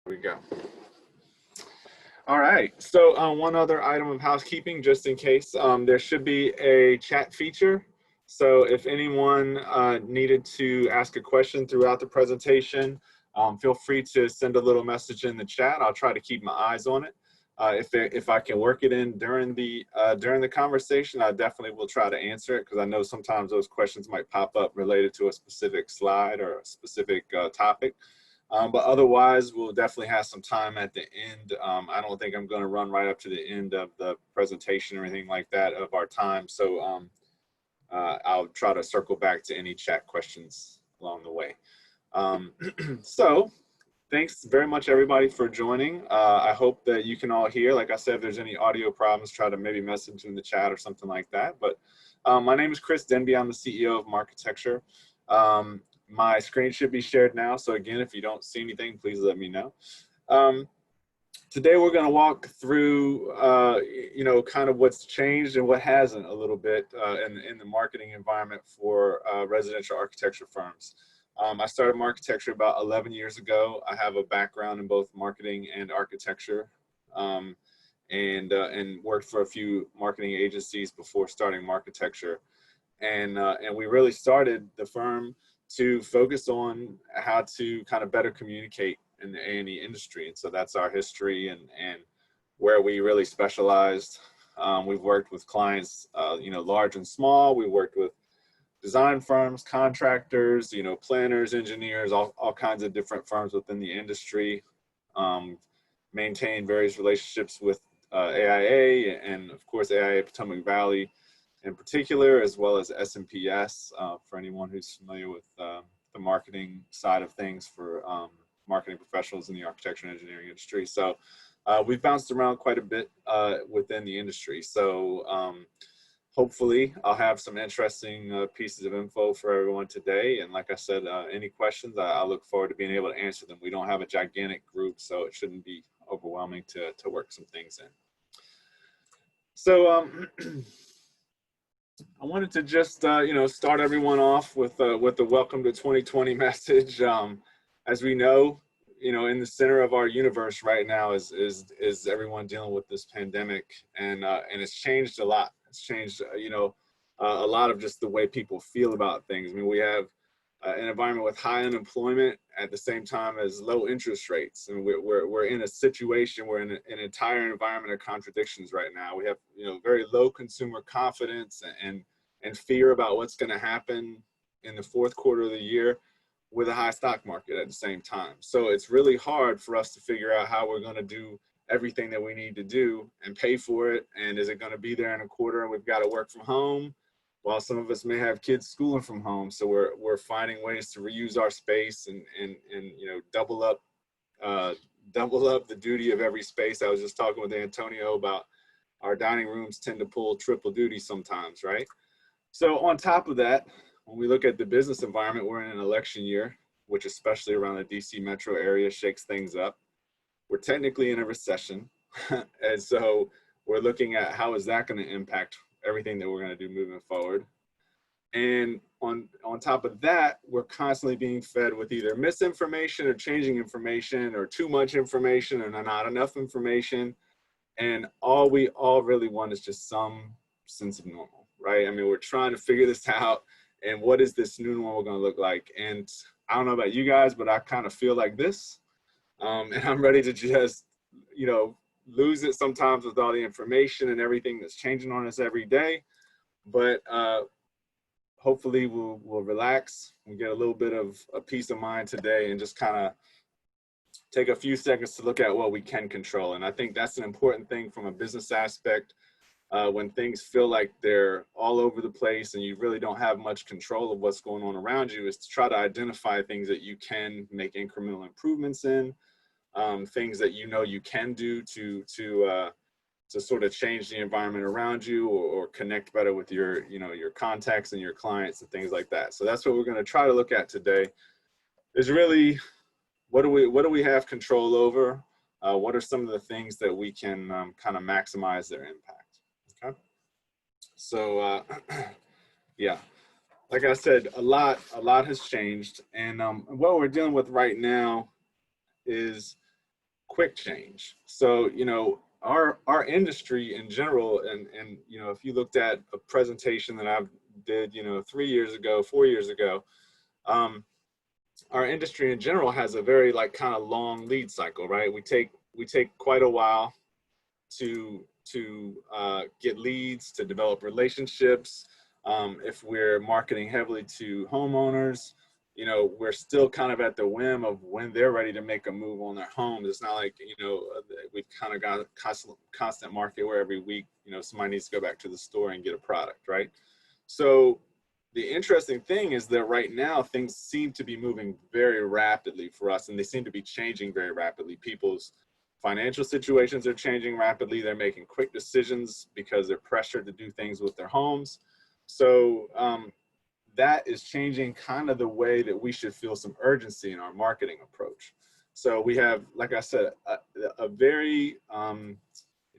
We go. All right. So one other item of housekeeping, just in case, there should be a chat feature. So if anyone needed to ask a question throughout the presentation, feel free to send a little message in the chat. I'll try to keep my eyes on it. If I can work it in during the conversation, I definitely will try to answer it, because I know sometimes those questions might pop up related to a specific slide or a specific topic. But otherwise, we'll definitely have some time at the end. I don't think I'm going to run right up to the end of the presentation or anything like that of our time. So I'll try to circle back to any chat questions along the way. So thanks very much, everybody, for joining. I hope that you can all hear. Like I said, if there's any audio problems, try to maybe message in the chat or something like that. But my name is Chris Denby. I'm the CEO of Marketecture. My screen should be shared now. So again, if you don't see anything, please let me know. Today, we're going to walk through, kind of what's changed and what hasn't a little bit in the marketing environment for residential architecture firms. I started Marketecture about 11 years ago. I have a background in both marketing and architecture, and worked for a few marketing agencies before starting Marketecture. And we really started the firm to focus on how to kind of better communicate in the A&E industry. And so that's our history and where we really specialized. We've worked with clients, large and small. We worked with design firms, contractors, planners, engineers, all kinds of different firms within the industry. Maintained various relationships with AIA and, of course, AIA Potomac Valley in particular, as well as SMPS, for anyone who's familiar with the marketing side of things for marketing professionals in the architecture and engineering industry. So we've bounced around quite a bit within the industry. So hopefully I'll have some interesting pieces of info for everyone today. And like I said, any questions, I look forward to being able to answer them. We don't have a gigantic group, so it shouldn't be overwhelming to work some things in. So I wanted to just, start everyone off with the welcome to 2020 message. As we know, in the center of our universe right now is everyone dealing with this pandemic, and it's changed a lot. It's changed, a lot of just the way people feel about things. I mean, we have an environment with high unemployment at the same time as low interest rates, and we're in a situation, we're in an entire environment of contradictions right now. We have very low consumer confidence and fear about what's going to happen in the fourth quarter of the year, with a high stock market at the same time. So it's really hard for us to figure out how we're going to do everything that we need to do and pay for it. And is it going to be there in a quarter and we've got to work from home, while some of us may have kids schooling from home? So we're finding ways to reuse our space and double up the duty of every space. I was just talking with Antonio about our dining rooms tend to pull triple duty sometimes, right? So on top of that, when we look at the business environment, we're in an election year, which especially around the DC metro area shakes things up. We're technically in a recession. And so we're looking at how is that going to impact everything that we're going to do moving forward. And on top of that, we're constantly being fed with either misinformation or changing information, or too much information or not enough information. And all we all really want is just some sense of normal, right? I mean, we're trying to figure this out. And what is this new normal going to look like? And I don't know about you guys, but I kind of feel like this. And I'm ready to just, lose it sometimes with all the information and everything that's changing on us every day. But hopefully we'll relax and get a little bit of a peace of mind today, and just kind of take a few seconds to look at what we can control. And I think that's an important thing from a business aspect. When things feel like they're all over the place and you really don't have much control of what's going on around you, is to try to identify things that you can make incremental improvements in, things that you can do to sort of change the environment around you, or connect better with your contacts and your clients and things like that. So that's what we're going to try to look at today, is really what do we have control over? What are some of the things that we can kind of maximize their impact? Okay. So yeah, like I said, a lot has changed, and what we're dealing with right now is quick change. So, you know, our industry in general, and you know, if you looked at a presentation that I did, you know, 3 years ago, 4 years ago, um, our industry in general has a very like kind of long lead cycle, right? We take quite a while to get leads, to develop relationships. If we're marketing heavily to homeowners, you know, we're still kind of at the whim of when they're ready to make a move on their homes. It's not like, you know, we've kind of got a constant market where every week, you know, somebody needs to go back to the store and get a product, right? So the interesting thing is that right now things seem to be moving very rapidly for us, and they seem to be changing very rapidly. People's financial situations are changing rapidly. They're making quick decisions because they're pressured to do things with their homes. So that is changing kind of the way that we should feel some urgency in our marketing approach. So we have, like I said, a very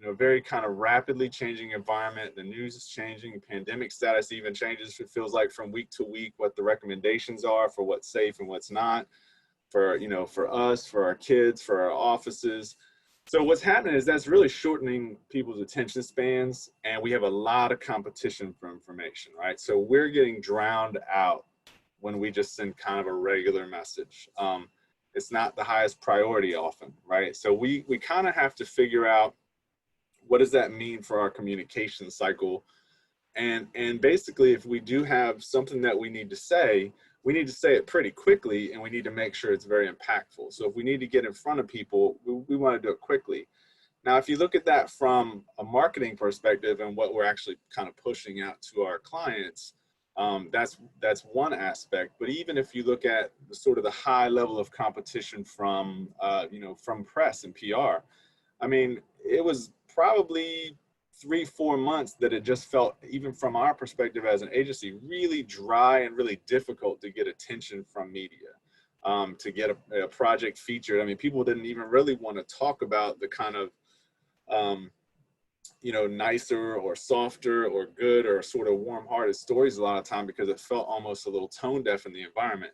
you know, very kind of rapidly changing environment. The news is changing. Pandemic status even changes. It feels like from week to week what the recommendations are for what's safe and what's not, for, you know, for us, for our kids, for our offices. So what's happening is that's really shortening people's attention spans, and we have a lot of competition for information, right? So we're getting drowned out when we just send kind of a regular message. It's not the highest priority often, right? So we kind of have to figure out, what does that mean for our communication cycle? And basically, if we do have something that we need to say, we need to say it pretty quickly, and we need to make sure it's very impactful. So if we need to get in front of people, we want to do it quickly. Now, if you look at that from a marketing perspective and what we're actually kind of pushing out to our clients, that's one aspect. But even if you look at the sort of the high level of competition from you know, from press and PR, I mean, it was probably 3-4 months that it just felt, even from our perspective as an agency, really dry and really difficult to get attention from media, to get a project featured. I mean, people didn't even really want to talk about the kind of you know, nicer or softer or good or sort of warm-hearted stories a lot of time, because it felt almost a little tone deaf in the environment.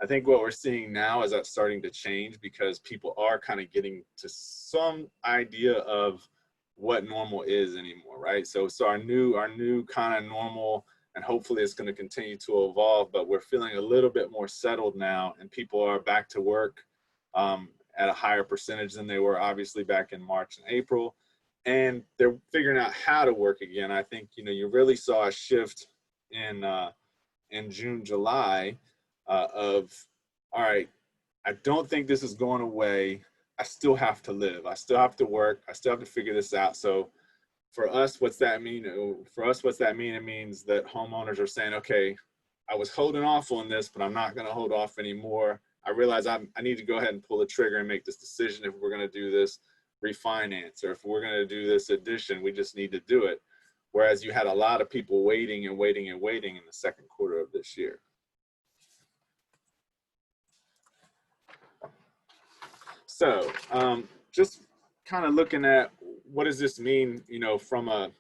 I think what we're seeing now is that starting to change, because people are kind of getting to some idea of what normal is anymore, right? So our new kind of normal, and hopefully it's going to continue to evolve, but we're feeling a little bit more settled now, and people are back to work at a higher percentage than they were obviously back in March and April, and they're figuring out how to work again. I think, you know, you really saw a shift in June, July, of, all right, I don't think this is going away. I still have to live. I still have to work. I still have to figure this out. So for us, what's that mean? For us, what's that mean? It means that homeowners are saying, okay, I was holding off on this, but I'm not going to hold off anymore. I realize I need to go ahead and pull the trigger and make this decision. If we're going to do this refinance, or if we're going to do this addition, we just need to do it. Whereas you had a lot of people waiting and waiting and waiting in the second quarter of this year. So just kind of looking at, what does this mean, you know, from a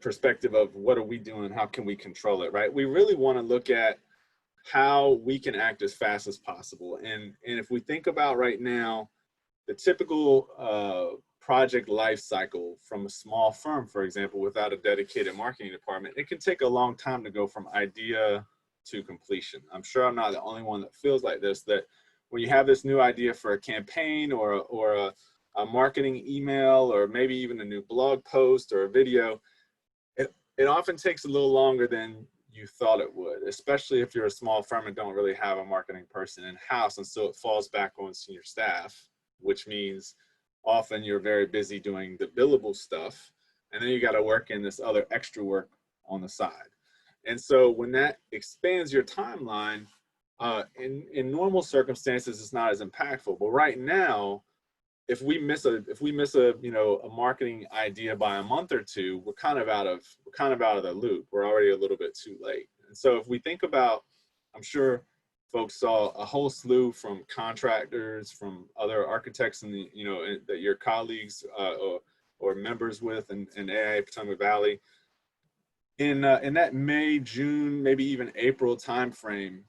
perspective of what are we doing, how can we control it, right? We really want to look at how we can act as fast as possible. And if we think about right now, the typical project life cycle from a small firm, for example, without a dedicated marketing department, it can take a long time to go from idea to completion. I'm sure I'm not the only one that feels like this, that when you have this new idea for a campaign or a marketing email, or maybe even a new blog post or a video, it often takes a little longer than you thought it would, especially if you're a small firm and don't really have a marketing person in-house. And so it falls back on senior staff, which means often you're very busy doing the billable stuff, and then you got to work in this other extra work on the side. And so when that expands your timeline, in normal circumstances, it's not as impactful. But right now, if we miss a you know, a marketing idea by a month or two, we're kind of out of the loop. We're already a little bit too late. And so if we think about, I'm sure folks saw a whole slew from contractors, from other architects in the, you know, that your colleagues or members with in AIA Potomac Valley, in that May, June, maybe even April timeframe.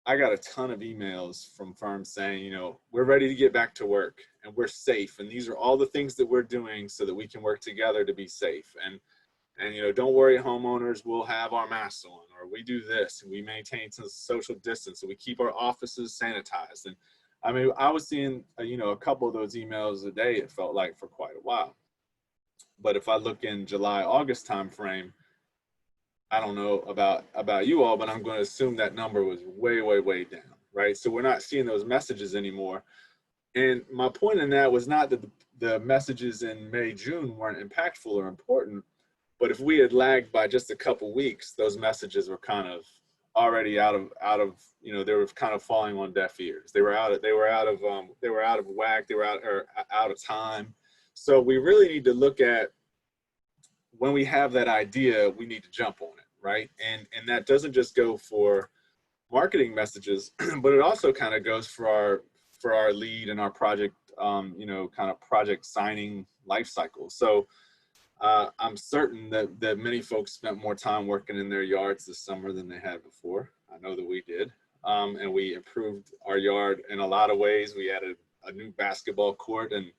I got a ton of emails from firms saying, you know, we're ready to get back to work and we're safe. And these are all the things that we're doing so that we can work together to be safe. And you know, don't worry, homeowners, we'll have our masks on, or we do this and we maintain some social distance and we keep our offices sanitized. And I mean, I was seeing, you know, a couple of those emails a day, it felt like, for quite a while. But if I look in July, August timeframe, I don't know about you all, but I'm going to assume that number was way, way, way down, right? So we're not seeing those messages anymore. And my point in that was not that the messages in May, June weren't impactful or important, but if we had lagged by just a couple weeks, those messages were kind of already out of you know, they were kind of falling on deaf ears. They were out of whack. They were out of time. So we really need to look at, when we have that idea, we need to jump on it, right? And that doesn't just go for marketing messages, but it also kind of goes for our lead and our project, you know, kind of project signing life cycle. So I'm certain that many folks spent more time working in their yards this summer than they had before. I know that we did, and we improved our yard in a lot of ways. We added a new basketball court and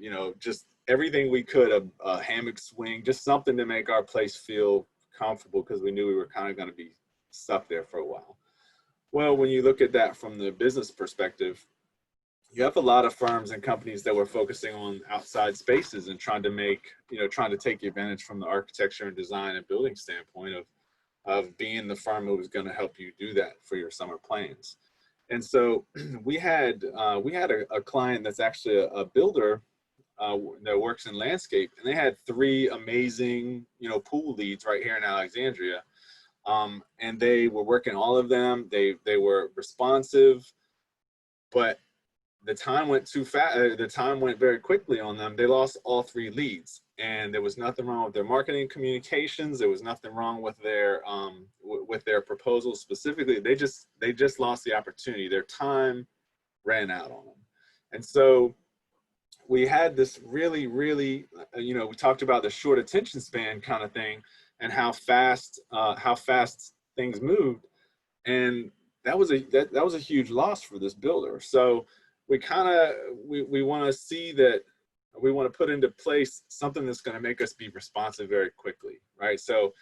you know, just everything we could, a hammock swing, just something to make our place feel comfortable, because we knew we were kind of going to be stuck there for a while. Well, when you look at that from the business perspective, you have a lot of firms and companies that were focusing on outside spaces and trying to take advantage from the architecture and design and building standpoint of being the firm who was going to help you do that for your summer plans. And so we had a client that's actually a builder that works in landscape, and they had 3 amazing, you know, pool leads right here in Alexandria, and they were working all of them. They were responsive, but the time went too fast. The time went very quickly on them. They lost all 3 leads, and there was nothing wrong with their marketing communications. There was nothing wrong with their proposals specifically. They just lost the opportunity. Their time ran out on them. And so we had this really, really, you know, we talked about the short attention span kind of thing and how fast things moved. And that was a huge loss for this builder. So we want to see that, we want to put into place something that's going to make us be responsive very quickly, right? So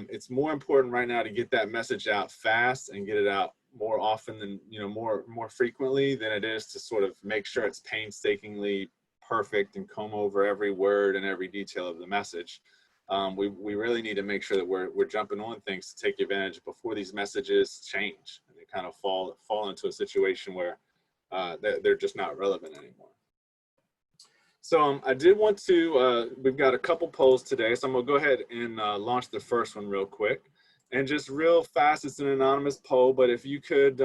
it's more important right now to get that message out fast and get it out more often than, you know, more frequently than it is to sort of make sure it's painstakingly perfect and comb over every word and every detail of the message. We really need to make sure that we're jumping on things to take advantage before these messages change and they kind of fall into a situation where they're just not relevant anymore. So I did want to, we've got a couple polls today, so I'm gonna go ahead and launch the first one real quick. And just real fast, it's an anonymous poll, but if you could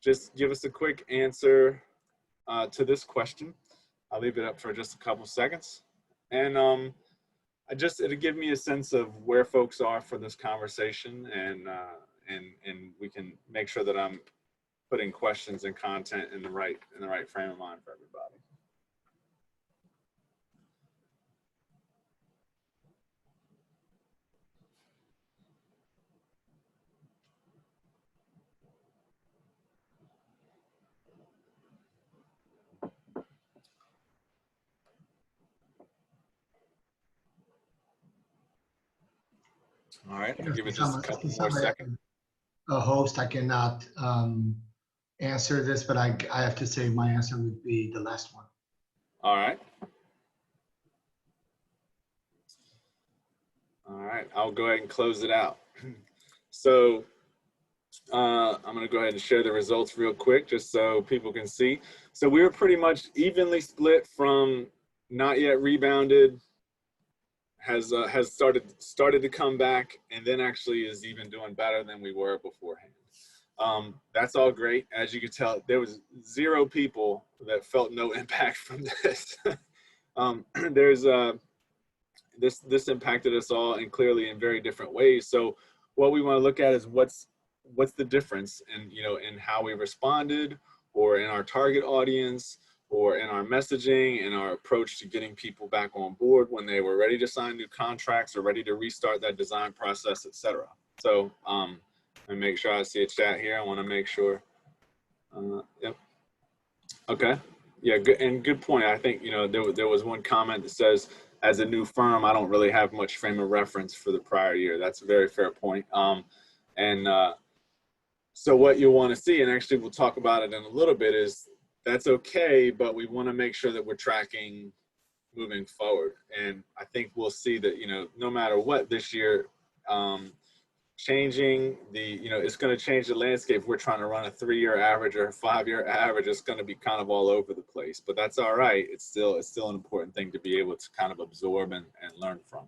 just give us a quick answer to this question. I'll leave it up for just a couple seconds. And it'll give me a sense of where folks are for this conversation, and we can make sure that I'm putting questions and content in the right frame of mind for everybody. All right, I'll give it just a couple more seconds. A host, I cannot answer this, but I have to say my answer would be the last one. All right. All right, I'll go ahead and close it out. So I'm going to go ahead and share the results real quick just so people can see. So we were pretty much evenly split from not yet rebounded, has started to come back, and then actually is even doing better than we were beforehand. That's all great. As you can tell, there was 0 people that felt no impact from this. This impacted us all, and clearly in very different ways. So what we want to look at is what's the difference in, you know, in how we responded, or in our target audience, or in our messaging and our approach to getting people back on board when they were ready to sign new contracts or ready to restart that design process, et cetera. So And make sure I see a chat here. I want to make sure. Yep. Okay. Yeah. Good. And good point. I think, you know, there was one comment that says, as a new firm, I don't really have much frame of reference for the prior year. That's a very fair point. And so what you'll want to see, and actually we'll talk about it in a little bit, is that's okay, but we want to make sure that we're tracking moving forward. And I think we'll see that, you know, no matter what this year, changing the, you know, it's going to change the landscape. We're trying to run a 3-year average or a 5-year average. It's going to be kind of all over the place, but that's all right. It's still an important thing to be able to kind of absorb and learn from.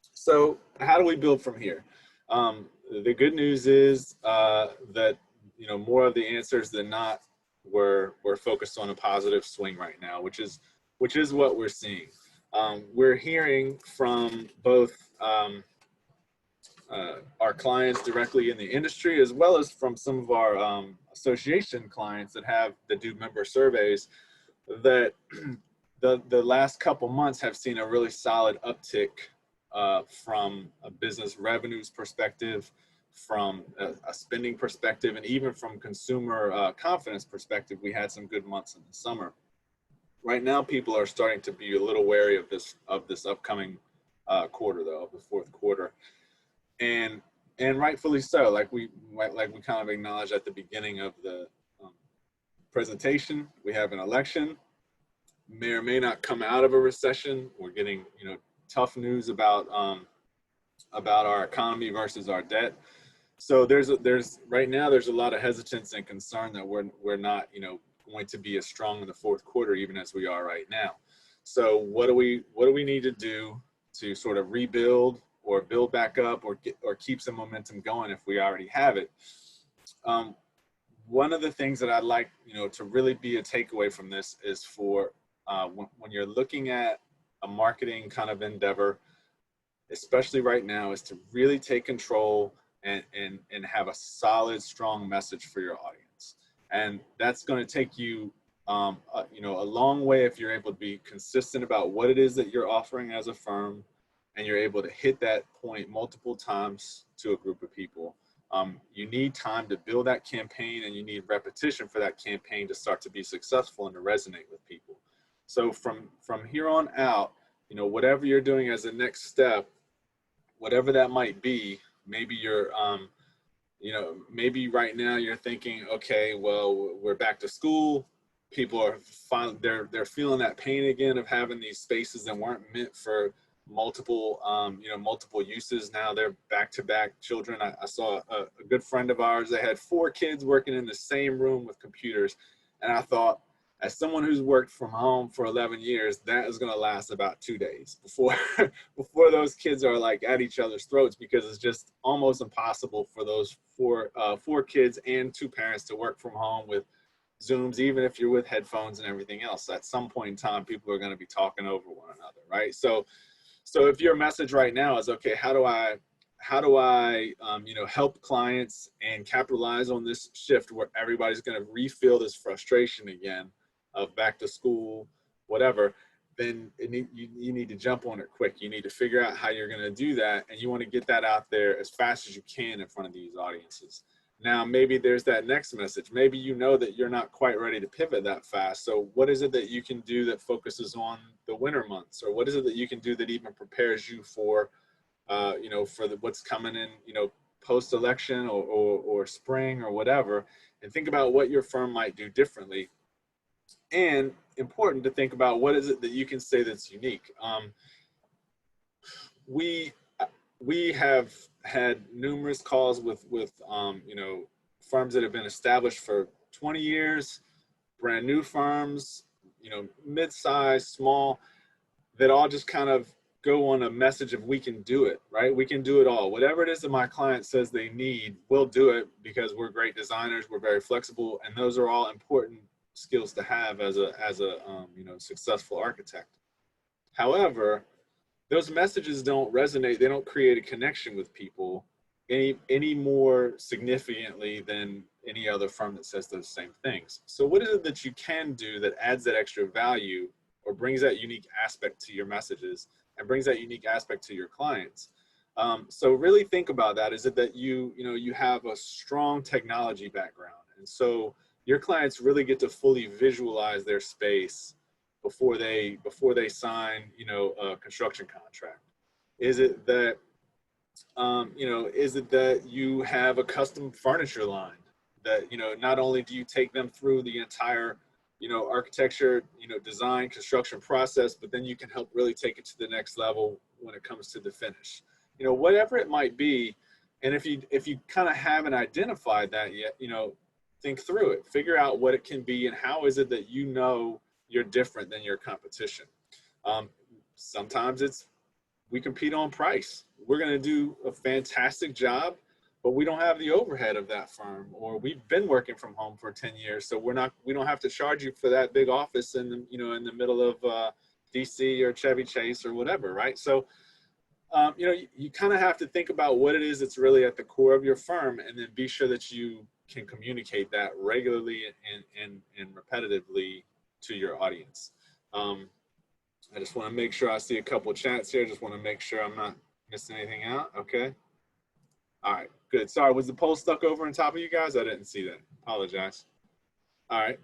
So how do we build from here? The good news is that, you know, more of the answers than not, we're focused on a positive swing right now, which is what we're seeing. We're hearing from both our clients directly in the industry, as well as from some of our association clients that do member surveys, that the last couple months have seen a really solid uptick from a business revenues perspective, from a spending perspective, and even from consumer confidence perspective. We had some good months in the summer. Right now, people are starting to be a little wary of this upcoming quarter, though, of the fourth quarter, and rightfully so. Like we kind of acknowledged at the beginning of the presentation, we have an election. May or may not come out of a recession. We're getting, you know, tough news about our economy versus our debt. So right now there's a lot of hesitance and concern that we're not, you know, going to be as strong in the fourth quarter even as we are right now. So what do we need to do to sort of rebuild or build back up or keep some momentum going if we already have it? One of the things that I'd like, you know, to really be a takeaway from this is for when you're looking at a marketing kind of endeavor, especially right now, is to really take control and have a solid, strong message for your audience. And that's going to take you, you know, a long way if you're able to be consistent about what it is that you're offering as a firm, and you're able to hit that point multiple times to a group of people. You need time to build that campaign, and you need repetition for that campaign to start to be successful and to resonate with people. So from here on out, you know, whatever you're doing as a next step, whatever that might be, maybe you're, you know, maybe right now you're thinking, okay, well, we're back to school. People are they're feeling that pain again of having these spaces that weren't meant for multiple, you know, multiple uses. Now they're back-to-back children. I saw a good friend of ours that had 4 kids working in the same room with computers, and I thought, as someone who's worked from home for 11 years, that is going to last about 2 days before those kids are like at each other's throats, because it's just almost impossible for those 4 kids and 2 parents to work from home with Zooms, even if you're with headphones and everything else. At some point in time, people are going to be talking over one another, right? So if your message right now is, okay, how do I you know, help clients and capitalize on this shift where everybody's going to refeel this frustration again of back to school, whatever, then you need to jump on it quick. You need to figure out how you're going to do that, and you want to get that out there as fast as you can in front of these audiences. Now, maybe there's that next message. Maybe you know that you're not quite ready to pivot that fast. So what is it that you can do that focuses on the winter months? Or what is it that you can do that even prepares you for, you know, for what's coming in, you know, post-election or spring or whatever, and think about what your firm might do differently. And important to think about, what is it that you can say that's unique? We have had numerous calls with you know, firms that have been established for 20 years, brand new firms, you know, mid-sized, small, that all just kind of go on a message of, we can do it, right? We can do it all. Whatever it is that my client says they need, we'll do it, because we're great designers, we're very flexible, and those are all important skills to have as a you know, successful architect. However, those messages don't resonate. They don't create a connection with people any more significantly than any other firm that says those same things. So what is it that you can do that adds that extra value, or brings that unique aspect to your messages and brings that unique aspect to your clients? So really think about that. Is it that you have a strong technology background, and so your clients really get to fully visualize their space before they sign a construction contract? Is it that is it that you have a custom furniture line that not only do you take them through the entire architecture, design, construction process, but then you can help really take it to the next level when it comes to the finish, whatever it might be. And if you kind of haven't identified that yet, think through it, figure out what it can be, and how is it that you're different than your competition. Sometimes we compete on price. We're going to do a fantastic job, but we don't have the overhead of that firm, or we've been working from home for 10 years. So we don't have to charge you for that big office in the middle of DC or Chevy Chase or whatever. Right. So, you kind of have to think about what it is that's really at the core of your firm, and then be sure that you can communicate that regularly and repetitively to your audience. I just want to make sure I see a couple of chats here. Just want to make sure I'm not missing anything out. Okay. All right, good. Sorry, was the poll stuck over on top of you guys? I didn't see that. Apologize. All right.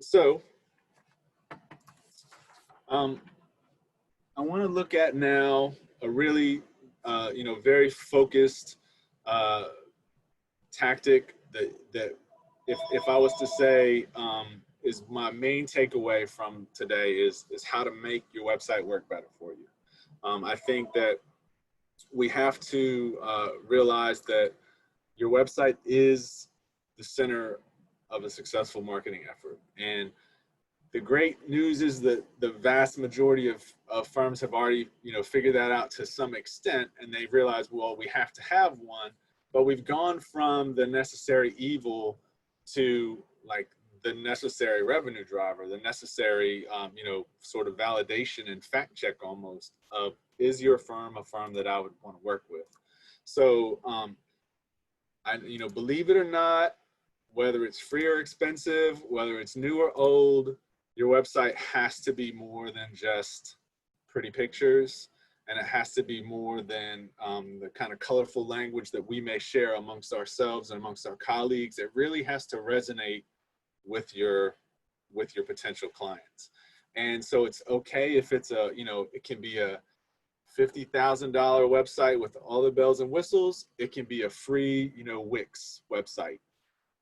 So, I want to look at now a really, very focused tactic that if I was to say, is my main takeaway from today is how to make your website work better for you. I think that we have to realize that your website is the center of a successful marketing effort. And the great news is that the vast majority of firms have already, figured that out to some extent, and they've realized, well, we have to have one, but we've gone from the necessary evil to like the necessary revenue driver, the necessary, sort of validation and fact check almost of, is your firm a firm that I would want to work with? So, believe it or not, whether it's free or expensive, whether it's new or old, your website has to be more than just pretty pictures, and it has to be more than the kind of colorful language that we may share amongst ourselves and amongst our colleagues. It really has to resonate with your potential clients. And so it's okay if it's it can be a $50,000 website with all the bells and whistles. It can be a free, Wix website.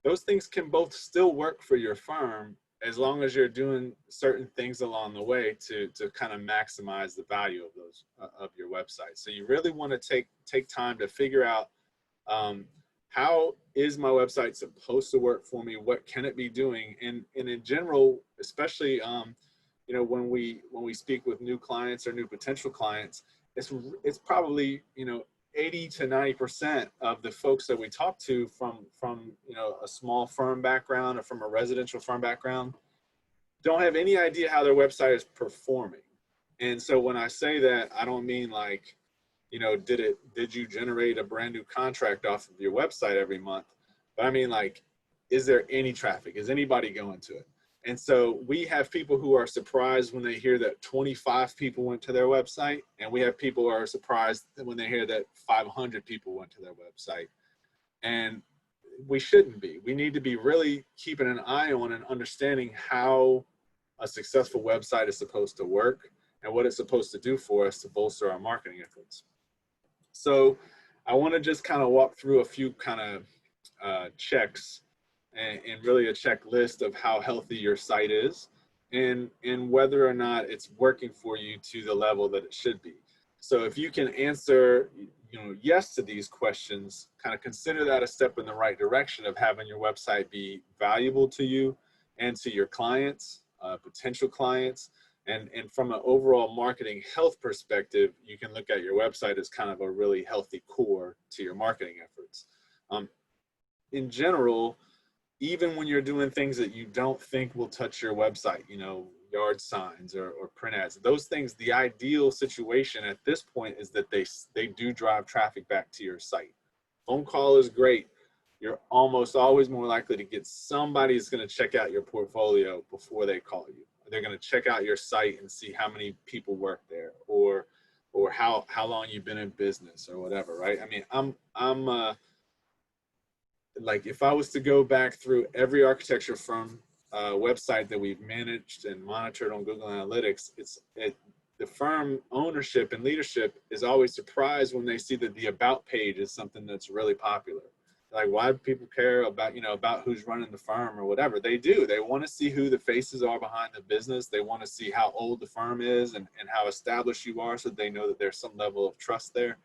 Those things can both still work for your firm, as long as you're doing certain things along the way to kind of maximize the value of those of your website. So you really want to take time to figure out, how is my website supposed to work for me? What can it be doing? And in general, especially when we speak with new clients or new potential clients, it's probably 80 to 90% of the folks that we talk to from a small firm background or from a residential firm background don't have any idea how their website is performing. And so when I say that, I don't mean like, did you generate a brand new contract off of your website every month? But I mean, like, is there any traffic? Is anybody going to it? And so we have people who are surprised when they hear that 25 people went to their website, and we have people who are surprised when they hear that 500 people went to their website. And we shouldn't be. We need to be really keeping an eye on and understanding how a successful website is supposed to work and what it's supposed to do for us to bolster our marketing efforts. So I want to just kind of walk through a few kind of checks and really a checklist of how healthy your site is and whether or not it's working for you to the level that it should be. So if you can answer yes to these questions, kind of consider that a step in the right direction of having your website be valuable to you and to your clients, potential clients. And from an overall marketing health perspective, you can look at your website as kind of a really healthy core to your marketing efforts. In general, even when you're doing things that you don't think will touch your website, yard signs or print ads, those things, the ideal situation at this point is that they do drive traffic back to your site. Phone call is great. You're almost always more likely to get somebody who's going to check out your portfolio before they call you. They're going to check out your site and see how many people work there, or or how long you've been in business or whatever, right? I mean, I'm like, if I was to go back through every architecture firm website that we've managed and monitored on Google Analytics, the firm ownership and leadership is always surprised when they see that the about page is something that's really popular. Like, why do people care about, you know, about who's running the firm or whatever? They do. They want to see who the faces are behind the business. They want to see how old the firm is and how established you are, so they know that there's some level of trust there.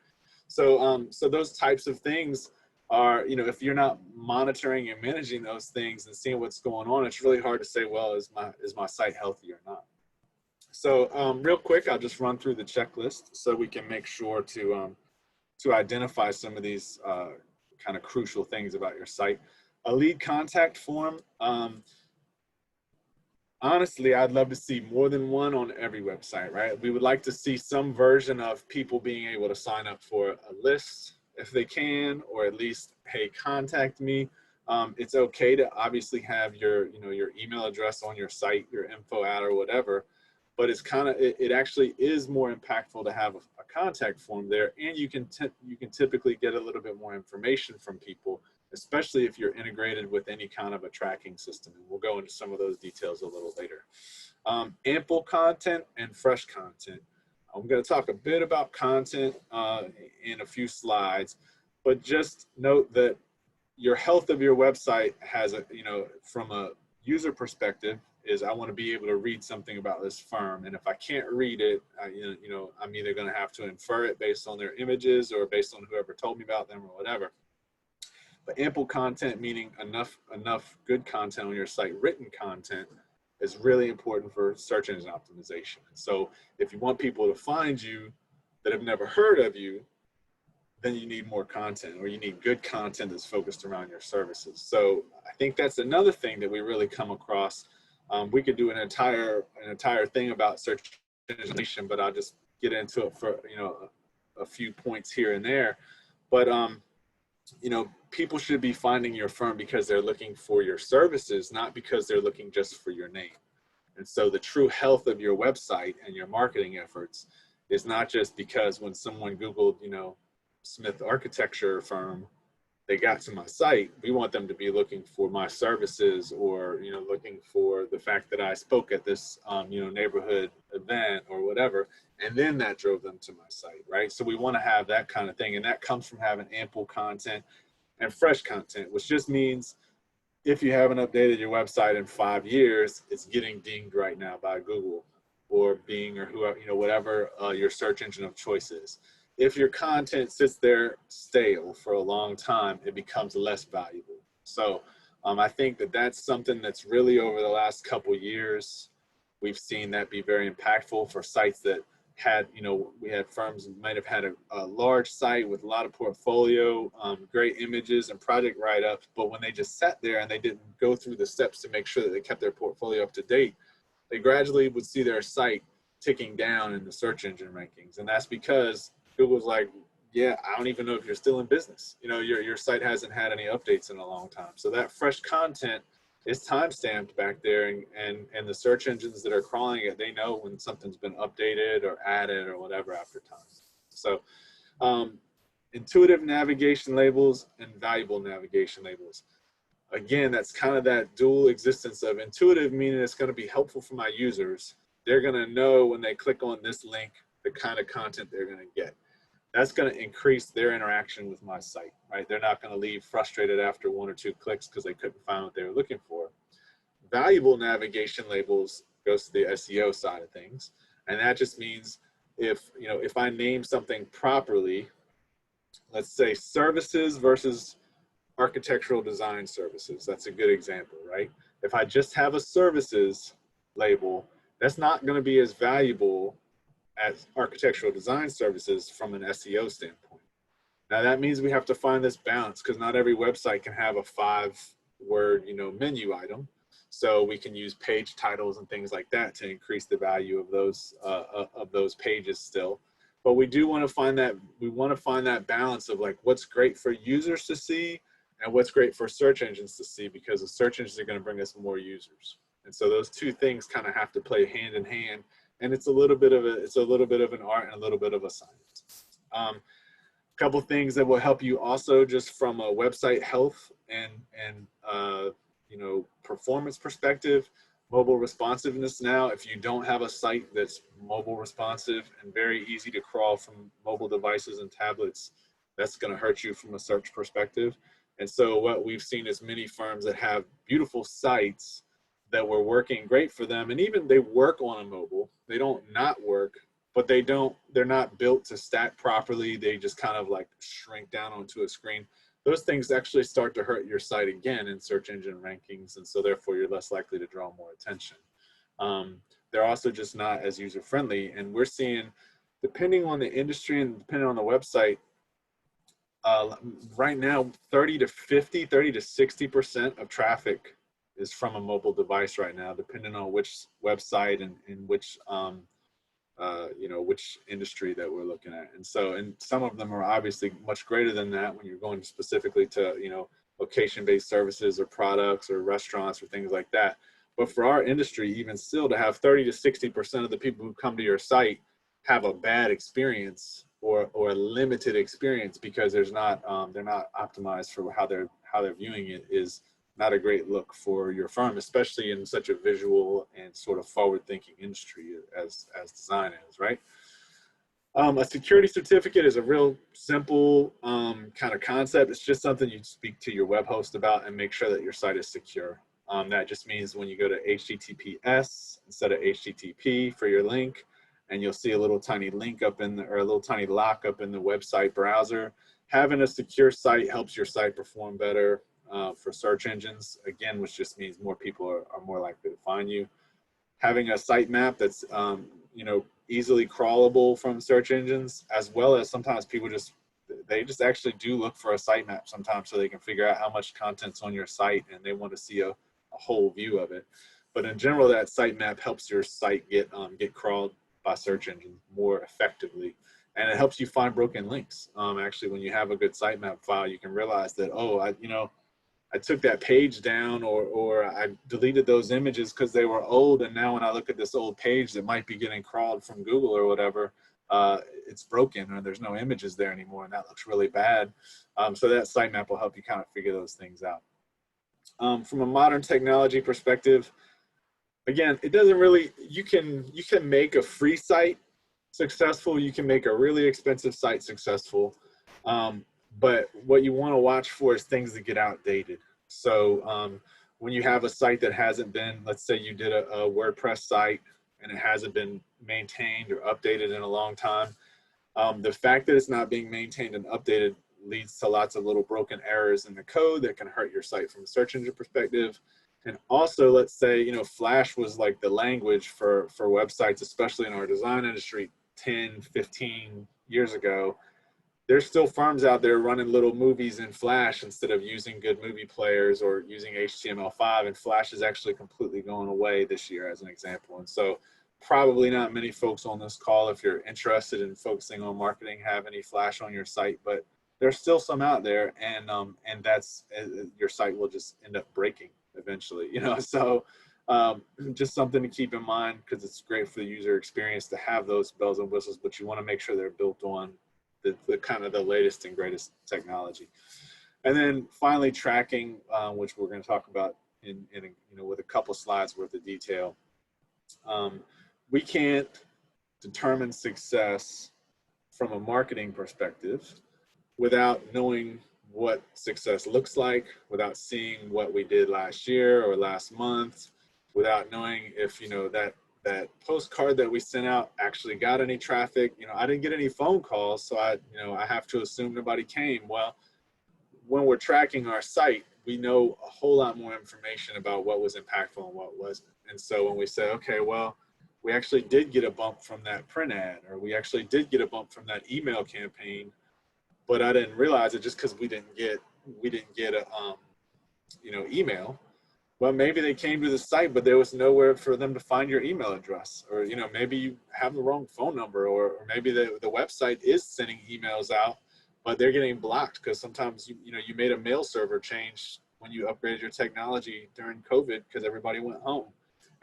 So so those types of things are, you know, if you're not monitoring and managing those things and seeing what's going on, it's really hard to say, well, is my site healthy or not? So real quick, I'll just run through the checklist so we can make sure to identify some of these kind of crucial things about your site. A lead contact form. Honestly, I'd love to see more than one on every website, right? We would like to see some version of people being able to sign up for a list if they can, or at least, hey, contact me. It's okay to obviously have your, you know, your email address on your site, your info ad or whatever, but it's kind of, it actually is more impactful to have a contact form there, and you can typically get a little bit more information from people, especially if you're integrated with any kind of a tracking system. And we'll go into some of those details a little later. Ample content and fresh content. I'm going to talk a bit about content in a few slides, but just note that your health of your website has a, you know, from a user perspective, is I want to be able to read something about this firm. And if I can't read it, you know, I'm either going to have to infer it based on their images or based on whoever told me about them or whatever. But ample content, meaning enough good content on your site, written content, is really important for search engine optimization. So if you want people to find you that have never heard of you, then you need more content, or you need good content that's focused around your services. So I think that's another thing that we really come across. We could do an entire thing about search engine optimization, but I'll just get into it for, you know, a few points here and there. But you know, people should be finding your firm because they're looking for your services, not because they're looking just for your name. And so the true health of your website and your marketing efforts is not just because when someone Googled, you know, Smith Architecture Firm, they got to my site. We want them to be looking for my services, or, you know, looking for the fact that I spoke at this, you know, neighborhood event or whatever. And then that drove them to my site, right? So we want to have that kind of thing. And that comes from having ample content and fresh content, which just means if you haven't updated your website in 5 years, it's getting dinged right now by Google or Bing or whoever, you know, whatever your search engine of choice is. If your content sits there stale for a long time, it becomes less valuable. So I think that that's something that's really, over the last couple years, we've seen that be very impactful for sites that had, you know, we had firms that might have had a large site with a lot of portfolio, great images and project write-ups, but when they just sat there and they didn't go through the steps to make sure that they kept their portfolio up to date, they gradually would see their site ticking down in the search engine rankings. And that's because Google's like, yeah, I don't even know if you're still in business. You know, your site hasn't had any updates in a long time. So that fresh content is time-stamped back there, and the search engines that are crawling it, they know when something's been updated or added or whatever after time. So intuitive navigation labels and valuable navigation labels. Again, that's kind of that dual existence of intuitive, meaning it's going to be helpful for my users. They're going to know when they click on this link, the kind of content they're going to get. That's going to increase their interaction with my site, right? They're not going to leave frustrated after 1 or 2 clicks because they couldn't find what they were looking for. Valuable navigation labels goes to the SEO side of things. And that just means if, you know, if I name something properly, let's say services versus architectural design services. That's a good example, right? If I just have a services label, that's not going to be as valuable as architectural design services from an SEO standpoint. Now that means we have to find this balance, because not every website can have a 5-word, you know, menu item. So we can use page titles and things like that to increase the value of those pages still. But we do want to find that, we want to find that balance of like what's great for users to see and what's great for search engines to see, because the search engines are going to bring us more users. And so those two things kind of have to play hand in hand and it's a little bit of an art and a little bit of a science. Couple things that will help you also just from a website health and performance perspective. Mobile responsiveness now, if you don't have a site that's mobile responsive and very easy to crawl from mobile devices and tablets, that's going to hurt you from a search perspective. And so what we've seen is many firms that have beautiful sites that were working great for them, and even they work on a mobile, they don't not work, but they're not built to stack properly. They just kind of like shrink down onto a screen. Those things actually start to hurt your site again in search engine rankings, and so therefore you're less likely to draw more attention. They're also just not as user-friendly, and we're seeing, depending on the industry and depending on the website, right now 30 to 60% of traffic is from a mobile device right now, depending on which website and which which industry that we're looking at. And so, and some of them are obviously much greater than that when you're going specifically to, location-based services or products or restaurants or things like that. But for our industry, even still, to have 30 to 60% of the people who come to your site have a bad experience or a limited experience because they're not optimized for how they're viewing it is not a great look for your firm, especially in such a visual and sort of forward-thinking industry as design is, right? A security certificate is a real simple kind of concept. It's just something you speak to your web host about and make sure that your site is secure. That just means when you go to HTTPS instead of HTTP for your link, and you'll see a little tiny link up in or a little tiny lock up in the website browser. Having a secure site helps your site perform better for search engines, again, which just means more people are more likely to find you. Having a sitemap that's easily crawlable from search engines, as well as sometimes people just actually do look for a sitemap sometimes so they can figure out how much content's on your site and they want to see a whole view of it. But in general, that sitemap helps your site get crawled by search engines more effectively. And it helps you find broken links. Actually, when you have a good sitemap file, you can realize that, oh, I took that page down or I deleted those images because they were old. And now when I look at this old page that might be getting crawled from Google or whatever, it's broken or there's no images there anymore. And that looks really bad. So that sitemap will help you kind of figure those things out. From a modern technology perspective, again, it doesn't really, you can make a free site successful. You can make a really expensive site successful. But what you want to watch for is things that get outdated. So when you have a site that hasn't been, let's say you did a WordPress site and it hasn't been maintained or updated in a long time, the fact that it's not being maintained and updated leads to lots of little broken errors in the code that can hurt your site from a search engine perspective. And also, let's say, Flash was like the language for websites, especially in our design industry 10, 15 years ago. There's still firms out there running little movies in Flash instead of using good movie players or using HTML5, and Flash is actually completely going away this year as an example. And so probably not many folks on this call, if you're interested in focusing on marketing, have any Flash on your site, but there's still some out there, and that's your site will just end up breaking eventually, so just something to keep in mind, because it's great for the user experience to have those bells and whistles, but you want to make sure they're built on the kind of the latest and greatest technology. And then finally, tracking, which we're going to talk about in with a couple slides worth of detail. We can't determine success from a marketing perspective without knowing what success looks like, without seeing what we did last year or last month, without knowing if that postcard that we sent out actually got any traffic. I didn't get any phone calls, so I have to assume nobody came. Well, when we're tracking our site, we know a whole lot more information about what was impactful and what wasn't. And so when we say, okay, well, we actually did get a bump from that print ad, or we actually did get a bump from that email campaign, but I didn't realize it just because we didn't get a email. Well, maybe they came to the site, but there was nowhere for them to find your email address, or maybe you have the wrong phone number, or maybe the website is sending emails out, but they're getting blocked because sometimes you made a mail server change when you upgraded your technology during COVID because everybody went home.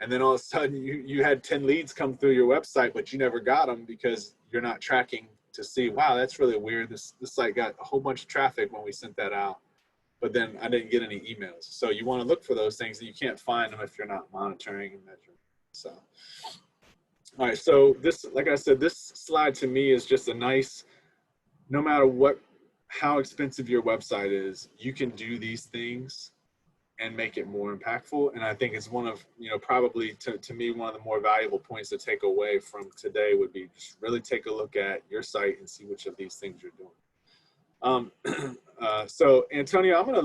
And then all of a sudden you had 10 leads come through your website, but you never got them because you're not tracking to see, wow, that's really weird. This site got a whole bunch of traffic when we sent that out, but then I didn't get any emails. So you want to look for those things, and you can't find them if you're not monitoring and measuring. So, all right. So this, like I said, this slide to me is just a nice, no matter how expensive your website is, you can do these things and make it more impactful. And I think it's one of, probably to me, one of the more valuable points to take away from today would be just really take a look at your site and see which of these things you're doing. So Antonio, I'm gonna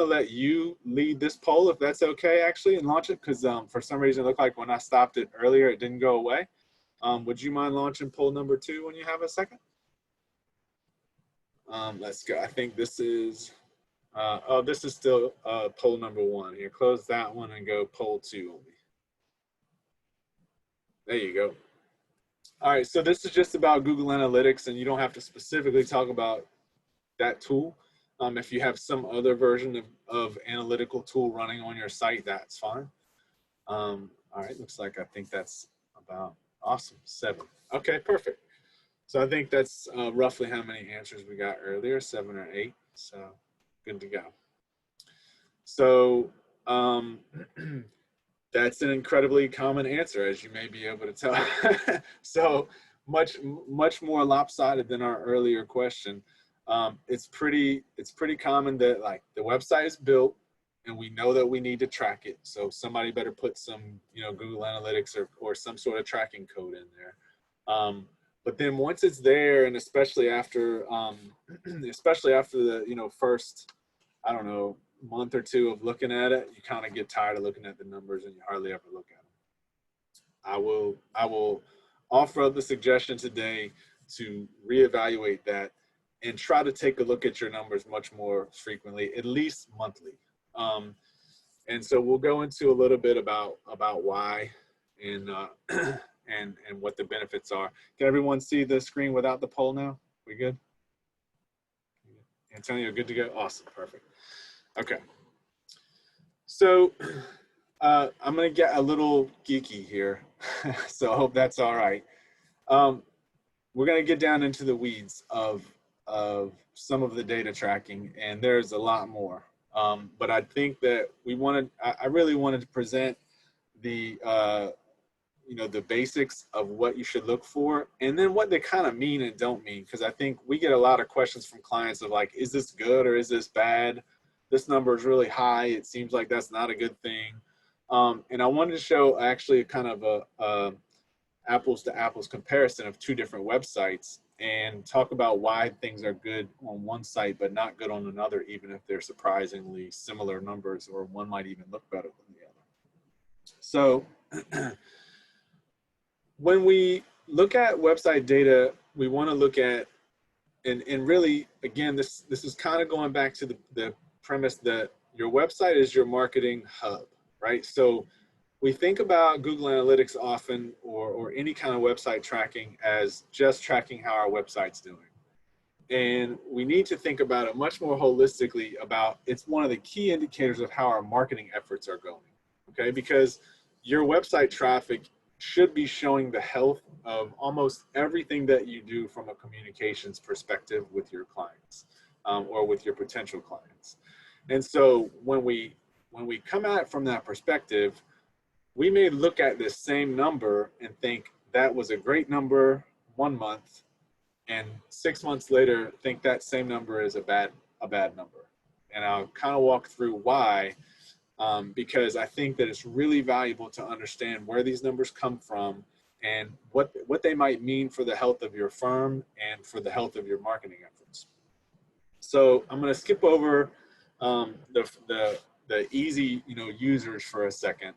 let you lead this poll, if that's okay, actually, and launch it, because for some reason it looked like when I stopped it earlier, it didn't go away. Would you mind launching poll number 2 when you have a second? Let's go. I think this is, this is still poll number 1 here. Close that one and go poll 2 only. There you go. All right, so this is just about Google Analytics, and you don't have to specifically talk about that tool. If you have some other version of analytical tool running on your site, that's fine. All right, looks like I think that's about awesome. 7. Okay, perfect. So I think that's roughly how many answers we got earlier, 7 or 8. So good to go. So that's an incredibly common answer, as you may be able to tell. So much more lopsided than our earlier question. It's pretty common that, like, the website is built and we know that we need to track it. So somebody better put some, Google Analytics or some sort of tracking code in there. But then once it's there, and especially after the, first, I don't know, month or 2 of looking at it, you kind of get tired of looking at the numbers and you hardly ever look at them. I will offer up the suggestion today to reevaluate that and try to take a look at your numbers much more frequently, at least monthly. And so we'll go into a little bit about why and and what the benefits are. Can everyone see the screen without the poll now? We good? Antonio, good to go? Awesome, perfect. Okay. So I'm gonna get a little geeky here, so I hope that's all right. We're gonna get down into the weeds of some of the data tracking, and there's a lot more. But I think that I really wanted to present the the basics of what you should look for, and then what they kind of mean and don't mean, because I think we get a lot of questions from clients of, like, is this good or is this bad? This number is really high. It seems like that's not a good thing. And I wanted to show actually kind of a apples to apples comparison of 2 different websites and talk about why things are good on one site but not good on another, even if they're surprisingly similar numbers, or one might even look better than the other. So when we look at website data, we want to look at, and really, again, this is kind of going back to the premise that your website is your marketing hub, right? So we think about Google Analytics often, or any kind of website tracking, as just tracking how our website's doing. And we need to think about it much more holistically, about it's one of the key indicators of how our marketing efforts are going, okay? Because your website traffic should be showing the health of almost everything that you do from a communications perspective with your clients, or with your potential clients. And so when we come at it from that perspective, we may look at this same number and think that was a great number 1 month, and 6 months later think that same number is a bad number. And I'll kind of walk through why, because I think that it's really valuable to understand where these numbers come from and what they might mean for the health of your firm and for the health of your marketing efforts. So I'm going to skip over the easy users for a second,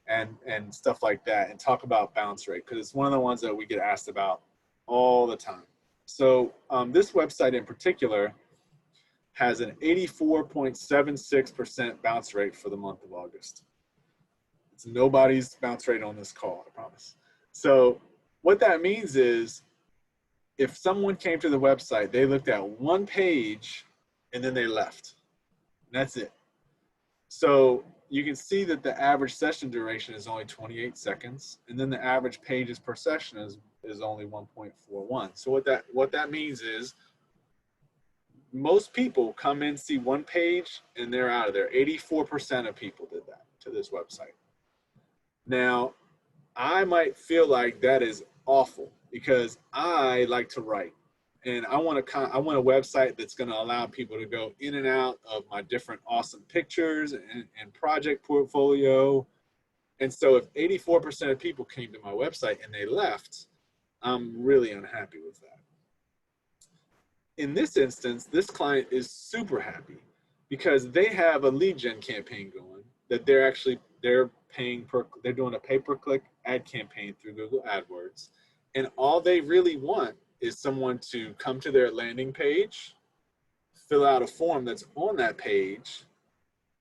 and stuff like that, and talk about bounce rate, because it's one of the ones that we get asked about all the time. So this website in particular has an 84.76% bounce rate for the month of August. It's nobody's bounce rate on this call, I promise. So what that means is, if someone came to the website, they looked at one page and then they left. And that's it. So you can see that the average session duration is only 28 seconds, and then the average pages per session is only 1.41. So what that means is most people come in, see one page, and they're out of there. 84% of people did that to this website. Now, I might feel like that is awful because I like to write, and I want a website that's going to allow people to go in and out of my different awesome pictures and project portfolio. And so if 84% of people came to my website and they left, I'm really unhappy with that. In this instance, this client is super happy because they have a lead gen campaign going that they're paying they're doing a pay-per-click ad campaign through Google AdWords. And all they really want is someone to come to their landing page, fill out a form that's on that page,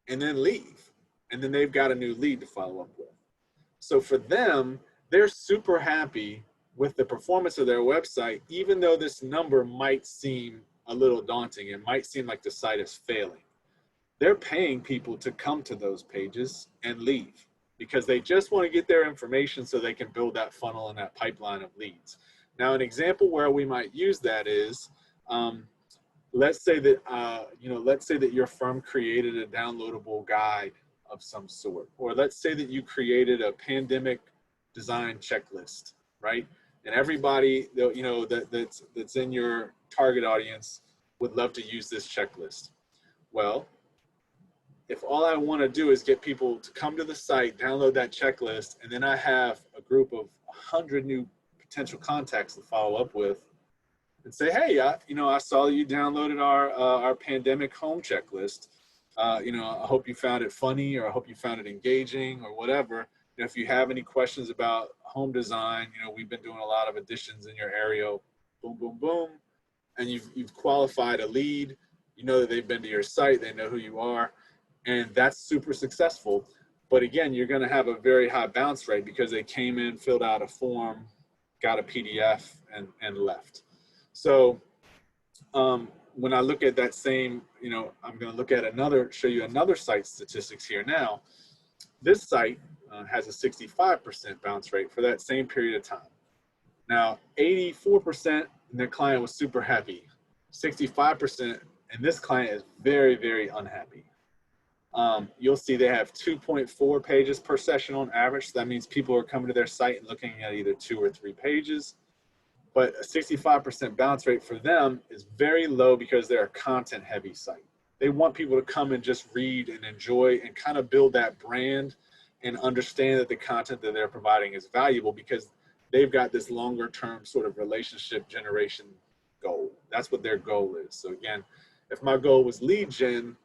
and then leave. And then they've got a new lead to follow up with. So for them, they're super happy with the performance of their website, even though this number might seem a little daunting. It might seem like the site is failing. They're paying people to come to those pages and leave because they just want to get their information so they can build that funnel and that pipeline of leads. Now, an example where we might use that is, let's say that your firm created a downloadable guide of some sort, or let's say that you created a pandemic design checklist, right? And everybody that's in your target audience would love to use this checklist. Well, if all I want to do is get people to come to the site, download that checklist, and then I have a group of 100 new potential contacts to follow up with and say, hey, I saw that you downloaded our pandemic home checklist. I hope you found it funny, or I hope you found it engaging, or whatever. If you have any questions about home design, we've been doing a lot of additions in your area, boom, boom, boom. And you've qualified a lead. You know that they've been to your site, they know who you are, and that's super successful. But again, you're going to have a very high bounce rate because they came in, filled out a form, got a PDF, and left. So when I look at that same, I'm going to look at show you another site statistics here now. This site has a 65% bounce rate for that same period of time. Now, 84%, and their client was super happy. 65%, and this client is very, very unhappy. You'll see they have 2.4 pages per session on average. So that means people are coming to their site and looking at either 2 or 3 pages. But a 65% bounce rate for them is very low because they're a content heavy site. They want people to come and just read and enjoy and kind of build that brand and understand that the content that they're providing is valuable because they've got this longer term sort of relationship generation goal. That's what their goal is. So again, if my goal was lead gen,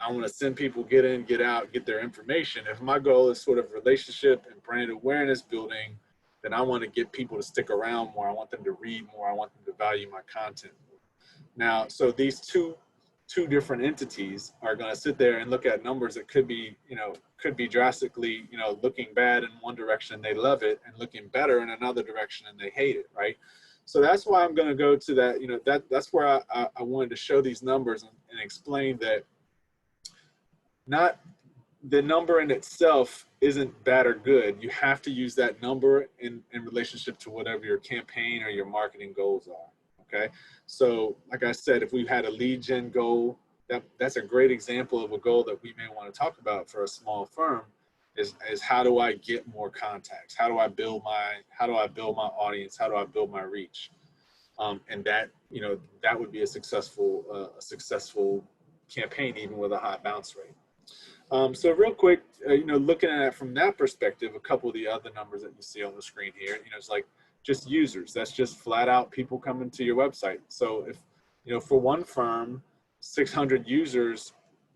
I want to send people, get in, get out, get their information. If my goal is sort of relationship and brand awareness building, then I want to get people to stick around more. I want them to read more. I want them to value my content more. Now, so these two different entities are going to sit there and look at numbers that could be drastically, looking bad in one direction, they love it, and looking better in another direction and they hate it, right? So that's why I'm going to go to that, that's where I wanted to show these numbers and explain that not the number in itself isn't bad or good. You have to use that number in relationship to whatever your campaign or your marketing goals are. Okay. So like I said, if we've had a lead gen goal, that's a great example of a goal that we may want to talk about for a small firm is how do I get more contacts? How do I build my audience? How do I build my reach? And that, that would be a successful campaign, even with a high bounce rate. So real quick, looking at it from that perspective, a couple of the other numbers that you see on the screen here, it's like just users. That's just flat out people coming to your website. So if, for one firm, 600 users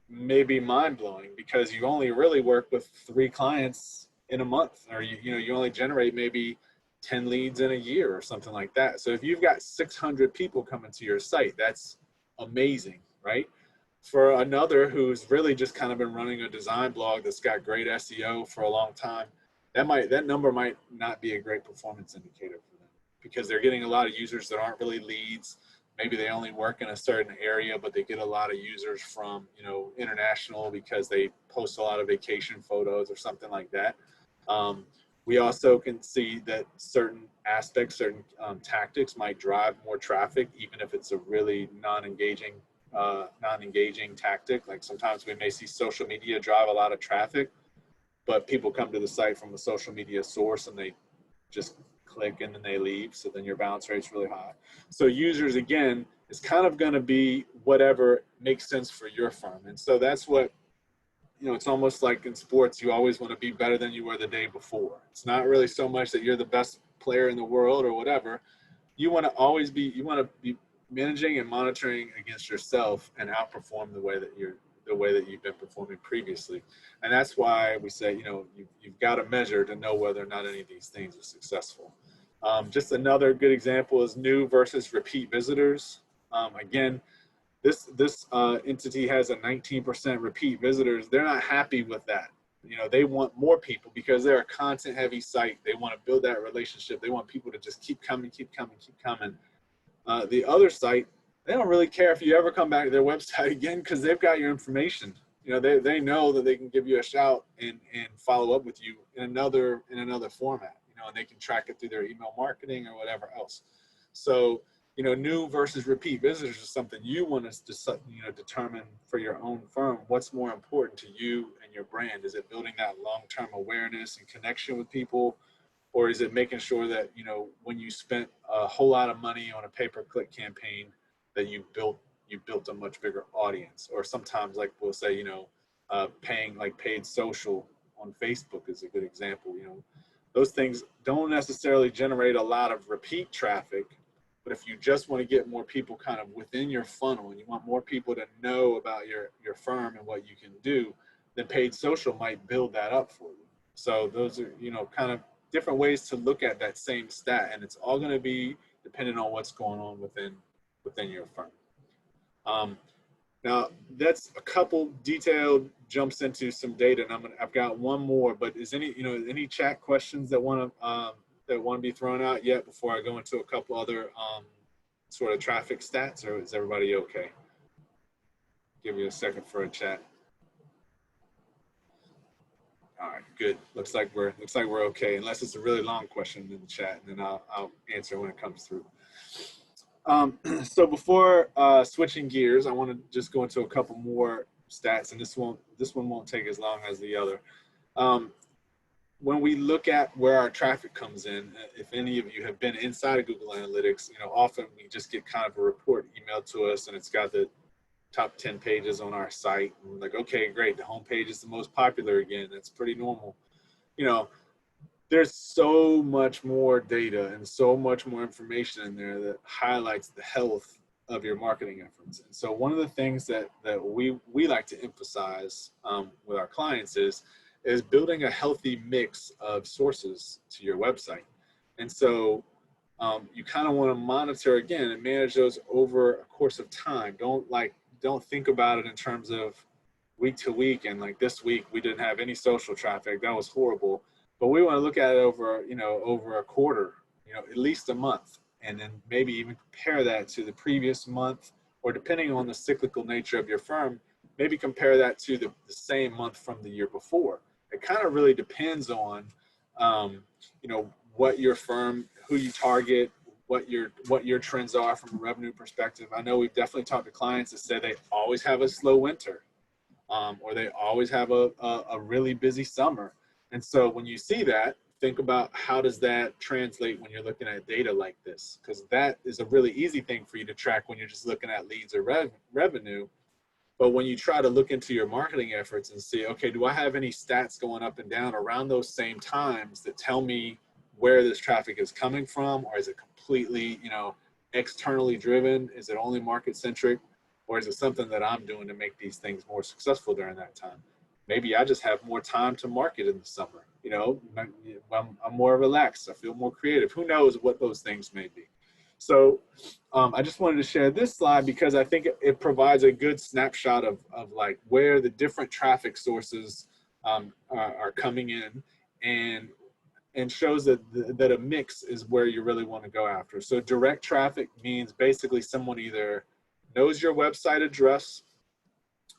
may be mind blowing because you only really work with 3 clients in a month, or you only generate maybe 10 leads in a year or something like that. So if you've got 600 people coming to your site, that's amazing, right? For another who's really just kind of been running a design blog that's got great SEO for a long time, that number might not be a great performance indicator for them because they're getting a lot of users that aren't really leads. maybe they only work in a certain area, but they get a lot of users from, you know, international because they post a lot of vacation photos or something like that. We also can see that certain aspects, certain tactics might drive more traffic, even if it's a really non-engaging tactic. Like sometimes we may see social media drive a lot of traffic, but people come to the site from a social media source and they just click and then they leave. So then your bounce rate's really high. So users, again, is kind of going to be whatever makes sense for your firm. And so that's what, you know, it's almost like in sports, you always want to be better than you were the day before. It's not really so much that you're the best player in the world or whatever. You want to always be, you want to be managing and monitoring against yourself and outperform the way that you've been performing previously. And that's why we say, you know, you've got to measure to know whether or not any of these things are successful. Just another good example is new versus repeat visitors. Again, this entity has a 19% repeat visitors. They're not happy with that. You know, they want more people because they're a content heavy site. They want to build that relationship. They want people to just keep coming, keep coming, keep coming. The other site, they don't really care if you ever come back to their website again because they've got your information. You know, they know that they can give you a shout and follow up with you in another format, you know, and they can track it through their email marketing or whatever else. So, you know, new versus repeat visitors is something you want us to, you know, determine for your own firm. What's more important to you and your brand? Is it building that long-term awareness and connection with people? Or is it making sure that, you know, when you spent a whole lot of money on a pay-per-click campaign that you built a much bigger audience? Or sometimes, like we'll say, you know, paying like paid social on Facebook is a good example. You know, those things don't necessarily generate a lot of repeat traffic, but if you just want to get more people kind of within your funnel and you want more people to know about your firm and what you can do, then paid social might build that up for you. So those are, you know, kind of different ways to look at that same stat, and it's all going to be dependent on what's going on within your firm. Now that's a couple detailed jumps into some data, and I've got one more. But is any chat questions that want to be thrown out yet before I go into a couple other sort of traffic stats, or is everybody okay? Give you a second for a chat. All right, good. Looks like we're okay, unless it's a really long question in the chat, and then I'll answer when it comes through. So before switching gears, I want to just go into a couple more stats, and this one won't take as long as the other. When we look at where our traffic comes in, if any of you have been inside of Google Analytics, you know, often we just get kind of a report emailed to us, and it's got the top 10 pages on our site. And we're like, okay, great. The homepage is the most popular again. That's pretty normal. You know, there's so much more data and so much more information in there that highlights the health of your marketing efforts. And so one of the things that we like to emphasize with our clients is building a healthy mix of sources to your website. And so you kind of want to monitor again and manage those over a course of time. Don't think about it in terms of week to week and like this week we didn't have any social traffic. That was horrible. But we want to look at it over, you know, over a quarter, you know, at least a month, and then maybe even compare that to the previous month, or depending on the cyclical nature of your firm, maybe compare that to the same month from the year before. It kind of really depends on, you know, what your firm, who you target, what your trends are from a revenue perspective. I know we've definitely talked to clients that say they always have a slow winter, or they always have a really busy summer. And so when you see that, think about how does that translate when you're looking at data like this, because that is a really easy thing for you to track when you're just looking at leads or revenue. But when you try to look into your marketing efforts and see, okay, do I have any stats going up and down around those same times that tell me where this traffic is coming from, or is it completely, you know, externally driven? Is it only market centric, or is it something that I'm doing to make these things more successful during that time? Maybe I just have more time to market in the summer. You know, I'm more relaxed. I feel more creative. Who knows what those things may be. So I just wanted to share this slide because I think it provides a good snapshot of like where the different traffic sources are coming in, and and shows that that a mix is where you really want to go after. So direct traffic means basically someone either knows your website address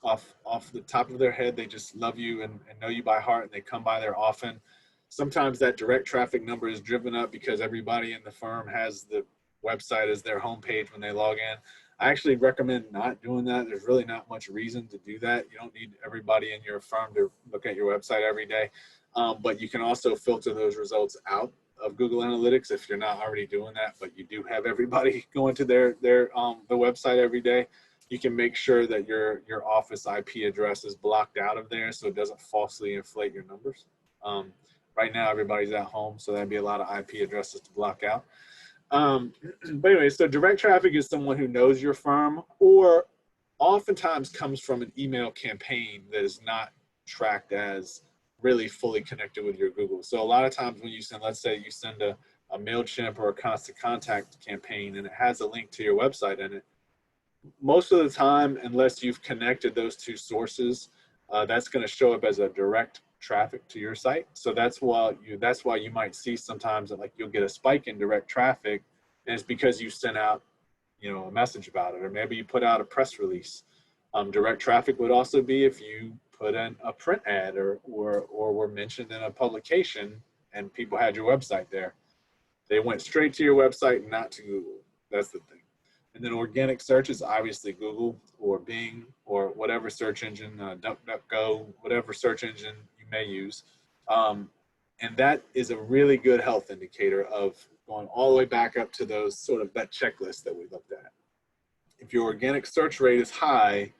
off the top of their head. They just love you and know you by heart, and they come by there often. Sometimes that direct traffic number is driven up because everybody in the firm has the website as their homepage when they log in. I actually recommend not doing that. There's really not much reason to do that. You don't need everybody in your firm to look at your website every day. But you can also filter those results out of Google Analytics if you're not already doing that, but you do have everybody going to the website every day. You can make sure that your office IP address is blocked out of there so it doesn't falsely inflate your numbers. Right now, everybody's at home, so that'd be a lot of IP addresses to block out. But anyway, so direct traffic is someone who knows your firm or oftentimes comes from an email campaign that is not tracked as really fully connected with your Google. So a lot of times when you send, let's say you send a MailChimp or a Constant Contact campaign and it has a link to your website in it, most of the time, unless you've connected those two sources, that's going to show up as a direct traffic to your site. So that's why you might see sometimes that like you'll get a spike in direct traffic, and it's because you sent out, a message about it, or maybe you put out a press release. Direct traffic would also be if you put in a print ad or were mentioned in a publication and people had your website there. They went straight to your website, not to Google. That's the thing. And then organic search is obviously Google or Bing or whatever search engine, DuckDuckGo, whatever search engine you may use. And that is a really good health indicator of going all the way back up to those sort of that checklist that we looked at. If your organic search rate is high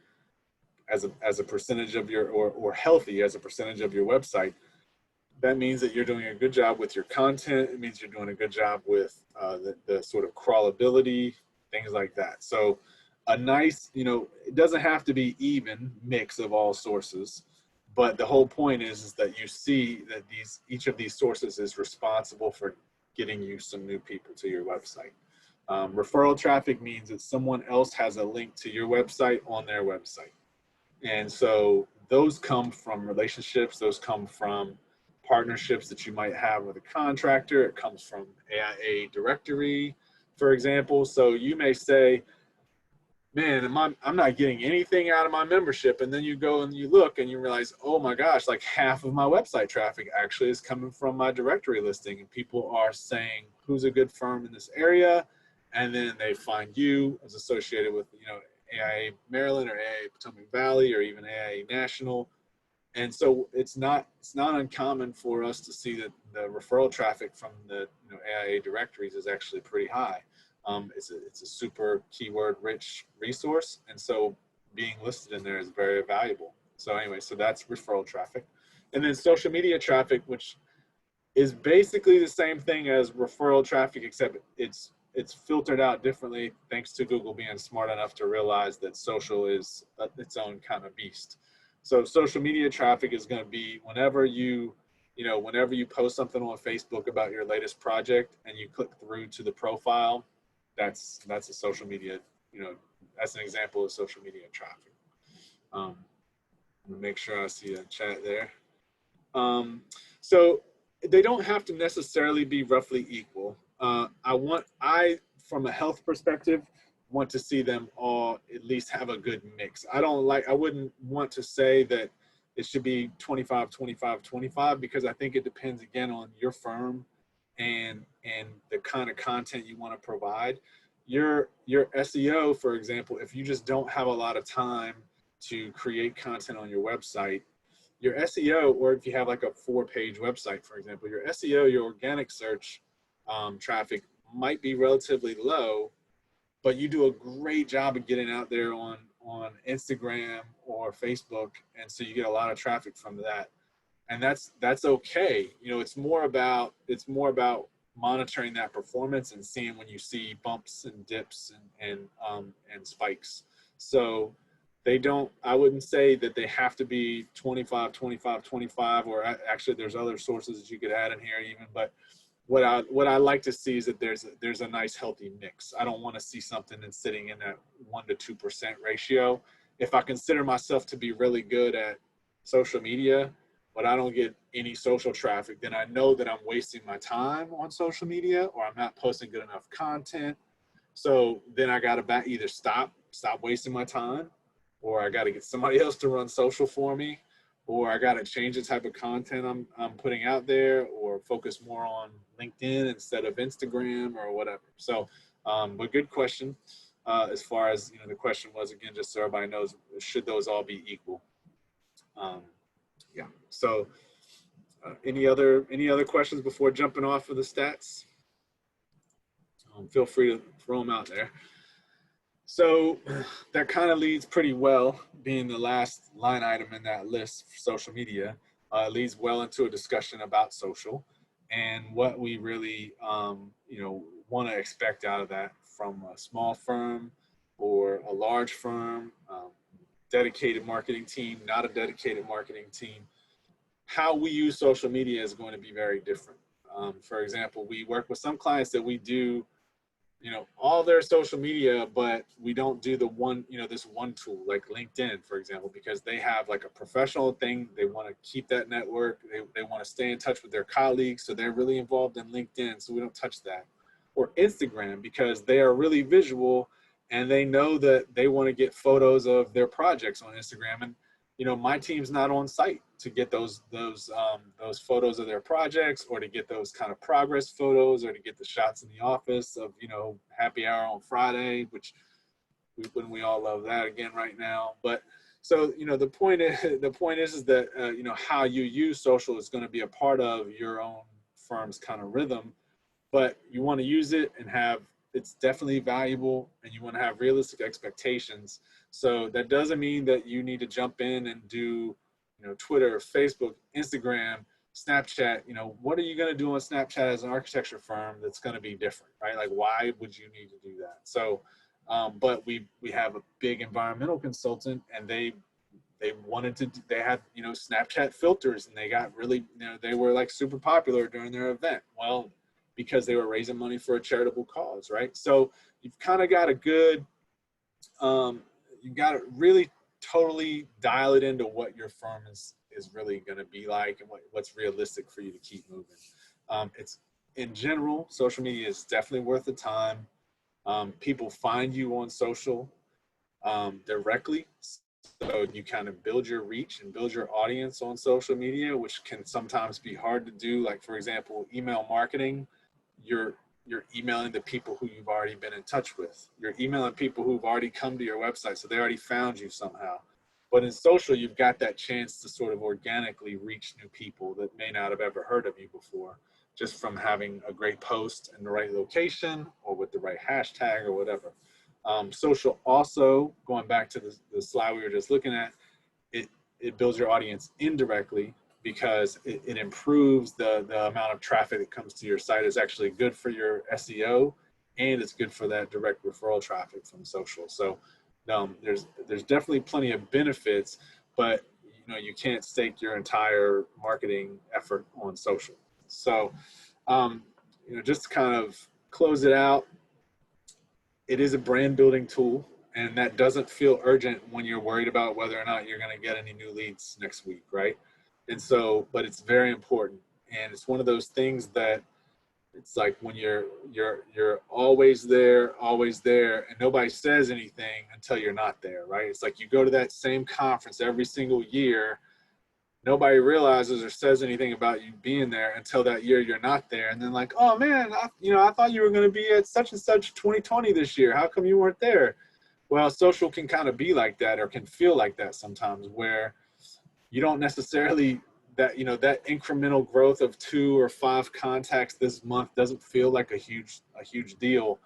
as a percentage of your, or healthy as a percentage of your website, that means that you're doing a good job with your content. It means you're doing a good job with the sort of crawlability, things like that. So a nice, it doesn't have to be even mix of all sources, but the whole point is that you see that each of these sources is responsible for getting you some new people to your website. Referral traffic means that someone else has a link to your website on their website. And so those come from relationships, those come from partnerships that you might have with a contractor. It comes from AIA directory, for example. So you may say, man, I'm not getting anything out of my membership. And then you go and you look and you realize, oh my gosh, like half of my website traffic actually is coming from my directory listing. And people are saying, who's a good firm in this area? And then they find you as associated with, AIA Maryland or AIA Potomac Valley or even AIA National. And so it's not uncommon for us to see that the referral traffic from the AIA directories is actually pretty high. It's a super keyword rich resource, and so being listed in there is very valuable. So anyway, so that's referral traffic. And then social media traffic, which is basically the same thing as referral traffic, except it's filtered out differently thanks to Google being smart enough to realize that social is its own kind of beast. So social media traffic is going to be whenever you post something on Facebook about your latest project and you click through to the profile, that's a social media, that's an example of social media traffic. I'm gonna make sure I see a chat there. So they don't have to necessarily be roughly equal. I, from a health perspective, want to see them all at least have a good mix. I wouldn't want to say that it should be 25, 25, 25, because I think it depends again on your firm and the kind of content you want to provide. Your SEO, for example, if you just don't have a lot of time to create content on your website, your SEO, or if you have like a 4-page website, for example, your SEO, your organic search traffic might be relatively low, but you do a great job of getting out there on Instagram or Facebook, and so you get a lot of traffic from that, and that's okay. It's more about monitoring that performance and seeing when you see bumps and dips and spikes. So I wouldn't say that they have to be 25, 25, 25, or actually there's other sources that you could add in here even, but what I like to see is that there's a nice healthy mix. I don't want to see something that's sitting in that 1 to 2% ratio. If I consider myself to be really good at social media but I don't get any social traffic, then I know that I'm wasting my time on social media, or I'm not posting good enough content. So then I got to either stop wasting my time, or I got to get somebody else to run social for me, or I got to change the type of content I'm putting out there, or focus more on LinkedIn instead of Instagram or whatever. So, but good question. As far as, the question was, again, just so everybody knows, should those all be equal? Yeah. So, any other questions before jumping off of the stats? Feel free to throw them out there. So that kind of leads pretty well, being the last line item in that list for social media, leads well into a discussion about social and what we really, want to expect out of that from a small firm or a large firm, dedicated marketing team, not a dedicated marketing team. How we use social media is going to be very different. For example, we work with some clients that we do, all their social media, but we don't do the one, this one tool like LinkedIn, for example, because they have like a professional thing. They want to keep that network. They want to stay in touch with their colleagues. So they're really involved in LinkedIn. So we don't touch that. Or Instagram, because they are really visual and they know that they want to get photos of their projects on Instagram. And, my team's not on site to get those photos of their projects, or to get those kind of progress photos, or to get the shots in the office of, happy hour on Friday, which we all love that again right now. But so, the point is that, how you use social is going to be a part of your own firm's kind of rhythm, but you want to use it and it's definitely valuable, and you want to have realistic expectations. So that doesn't mean that you need to jump in and do, Twitter, Facebook, Instagram, Snapchat. What are you going to do on Snapchat as an architecture firm that's going to be different, right? Like, why would you need to do that? So, but we have a big environmental consultant, and they had, Snapchat filters, and they got really, they were like super popular during their event. Well, because they were raising money for a charitable cause, right? So you've kind of got a good, you got to really totally dial it into what your firm is really going to be like, and what's realistic for you to keep moving. It's, in general, social media is definitely worth the time. People find you on social directly. So you kind of build your reach and build your audience on social media, which can sometimes be hard to do. Like, for example, email marketing, you're emailing the people who you've already been in touch with. You're emailing people who've already come to your website, so they already found you somehow. But in social, you've got that chance to sort of organically reach new people that may not have ever heard of you before, just from having a great post in the right location, or with the right hashtag, or whatever. Social also, going back to the slide we were just looking at, it builds your audience indirectly, because it improves the amount of traffic that comes to your site. Is actually good for your SEO, and it's good for that direct referral traffic from social. So there's definitely plenty of benefits, but you can't stake your entire marketing effort on social. So just to kind of close it out, it is a brand building tool, and that doesn't feel urgent when you're worried about whether or not you're going to get any new leads next week, right? And so, but it's very important, and it's one of those things that it's like when you're always there, and nobody says anything until you're not there, right? It's like you go to that same conference every single year. Nobody realizes or says anything about you being there until that year you're not there. And then like, oh man, I thought you were going to be at such and such 2020 this year. How come you weren't there? Well, social can kind of be like that, or can feel like that sometimes, where you don't necessarily, that incremental growth of 2 or 5 contacts this month doesn't feel like a huge deal,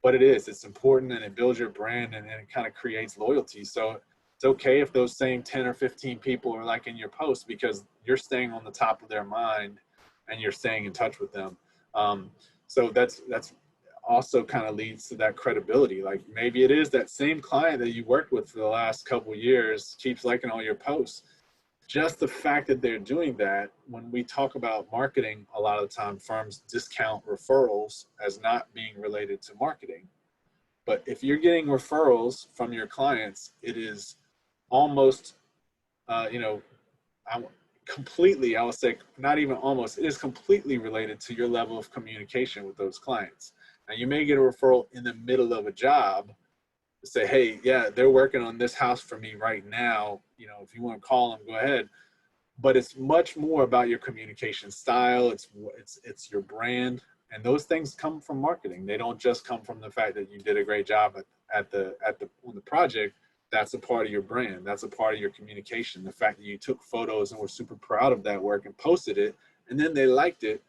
but it is. It's important, and it builds your brand, and it kind of creates loyalty. So it's okay if those same 10 or 15 people are liking your post, because you're staying on the top of their mind, and you're staying in touch with them. So that's also kind of leads to that credibility. Like, maybe it is that same client that you worked with for the last couple of years keeps liking all your posts. Just the fact that they're doing that, when we talk about marketing, a lot of the time firms discount referrals as not being related to marketing. But if you're getting referrals from your clients, it is almost, completely, I would say, not even almost, it is completely related to your level of communication with those clients. Now, you may get a referral in the middle of a job to say, hey, yeah, they're working on this house for me right now. You know, if you want to call them, go ahead. But it's much more about your communication style. It's your brand, and those things come from marketing. They don't just come from the fact that you did a great job on the project. That's a part of your brand. That's a part of your communication. The fact that you took photos and were super proud of that work and posted it, and then they liked it,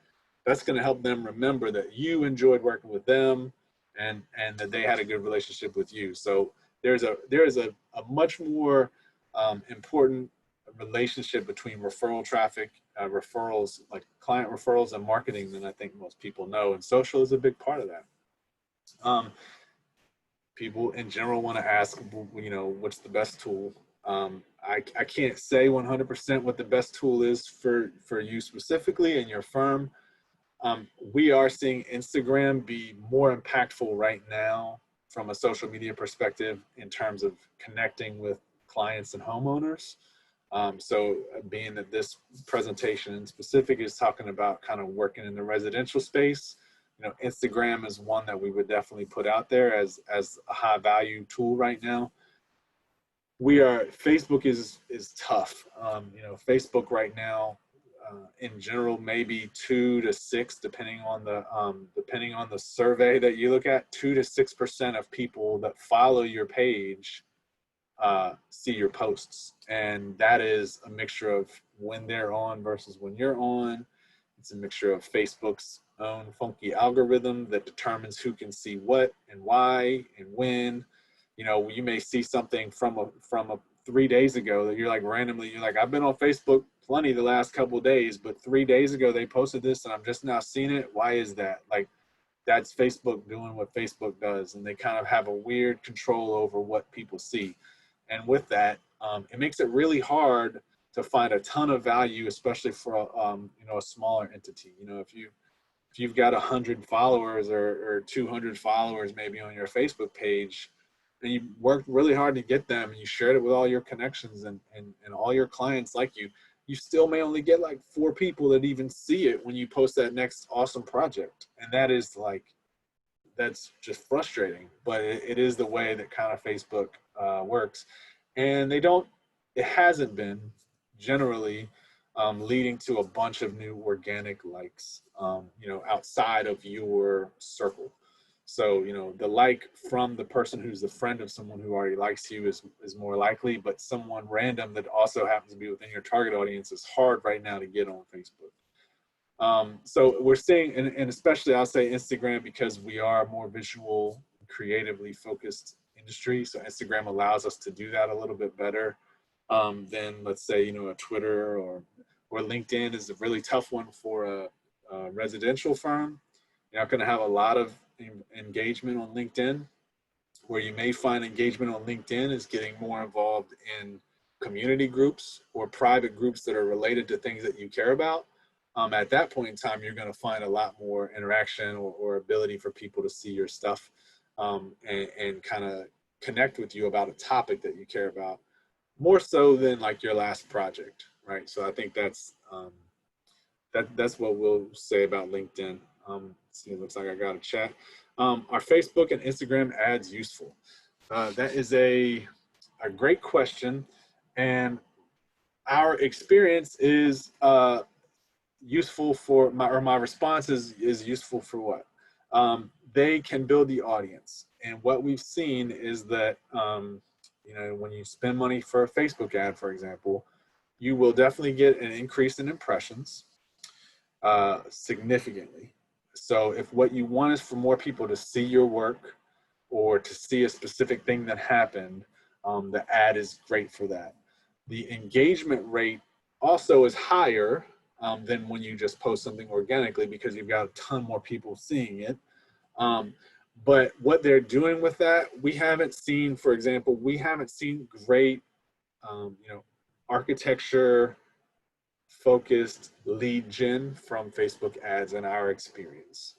that's going to help them remember that you enjoyed working with them, and that they had a good relationship with you. So there is a much more important relationship between referral traffic, referrals, like client referrals, and marketing than I think most people know. And social is a big part of that. People in general want to ask, you know, what's the best tool? I can't say 100% what the best tool is for you specifically in your firm. We are seeing Instagram be more impactful right now from a social media perspective in terms of connecting with clients and homeowners. So being that this presentation in specific is talking about kind of working in the residential space, you know, Instagram is one that we would definitely put out there as a high value tool right now. Facebook is tough. You know, Facebook right now, in general, maybe 2 to 6, depending on the survey that you look at, 2 to 6% of people that follow your page see your posts, and that is a mixture of when they're on versus when you're on. It's a mixture of Facebook's own funky algorithm that determines who can see what and why and when. You know, you may see something from a 3 days ago that you're like, I've been on Facebook plenty the last couple of days, but 3 days ago they posted this and I'm just now seeing it. Why is that? Like, that's Facebook doing what Facebook does, and they kind of have a weird control over what people see. And with that, it makes it really hard to find a ton of value, especially for you know, a smaller entity. You know, if you've got 100 followers or 200 followers maybe on your Facebook page, and you worked really hard to get them, and you shared it with all your connections and all your clients like you still may only get like 4 people that even see it when you post that next awesome project. And that is like, that's just frustrating, but it is the way that kind of Facebook works. And it hasn't been generally leading to a bunch of new organic likes, you know, outside of your circle. So, you know, the like from the person who's the friend of someone who already likes you is more likely, but someone random that also happens to be within your target audience is hard right now to get on Facebook. So we're seeing, and especially I'll say Instagram, because we are a more visual, creatively focused industry. So Instagram allows us to do that a little bit better than, let's say, you know, a Twitter or LinkedIn is a really tough one for a residential firm. You're not going to have a lot of engagement on LinkedIn. Where you may find engagement on LinkedIn is getting more involved in community groups or private groups that are related to things that you care about. At that point in time, you're going to find a lot more interaction or ability for people to see your stuff and kind of connect with you about a topic that you care about, more so than like your last project, right? So I think that's what we'll say about LinkedIn. See, it looks like I got a chat. Are Facebook and Instagram ads useful? That is a great question, and our experience is useful for my response is useful for what? They can build the audience, and what we've seen is that you know, when you spend money for a Facebook ad, for example, you will definitely get an increase in impressions significantly. So if what you want is for more people to see your work or to see a specific thing that happened, the ad is great for that. The engagement rate also is higher than when you just post something organically, because you've got a ton more people seeing it. But what they're doing with that, we haven't seen, for example, we haven't seen great, you know, architecture focused lead gen from Facebook ads in our experience.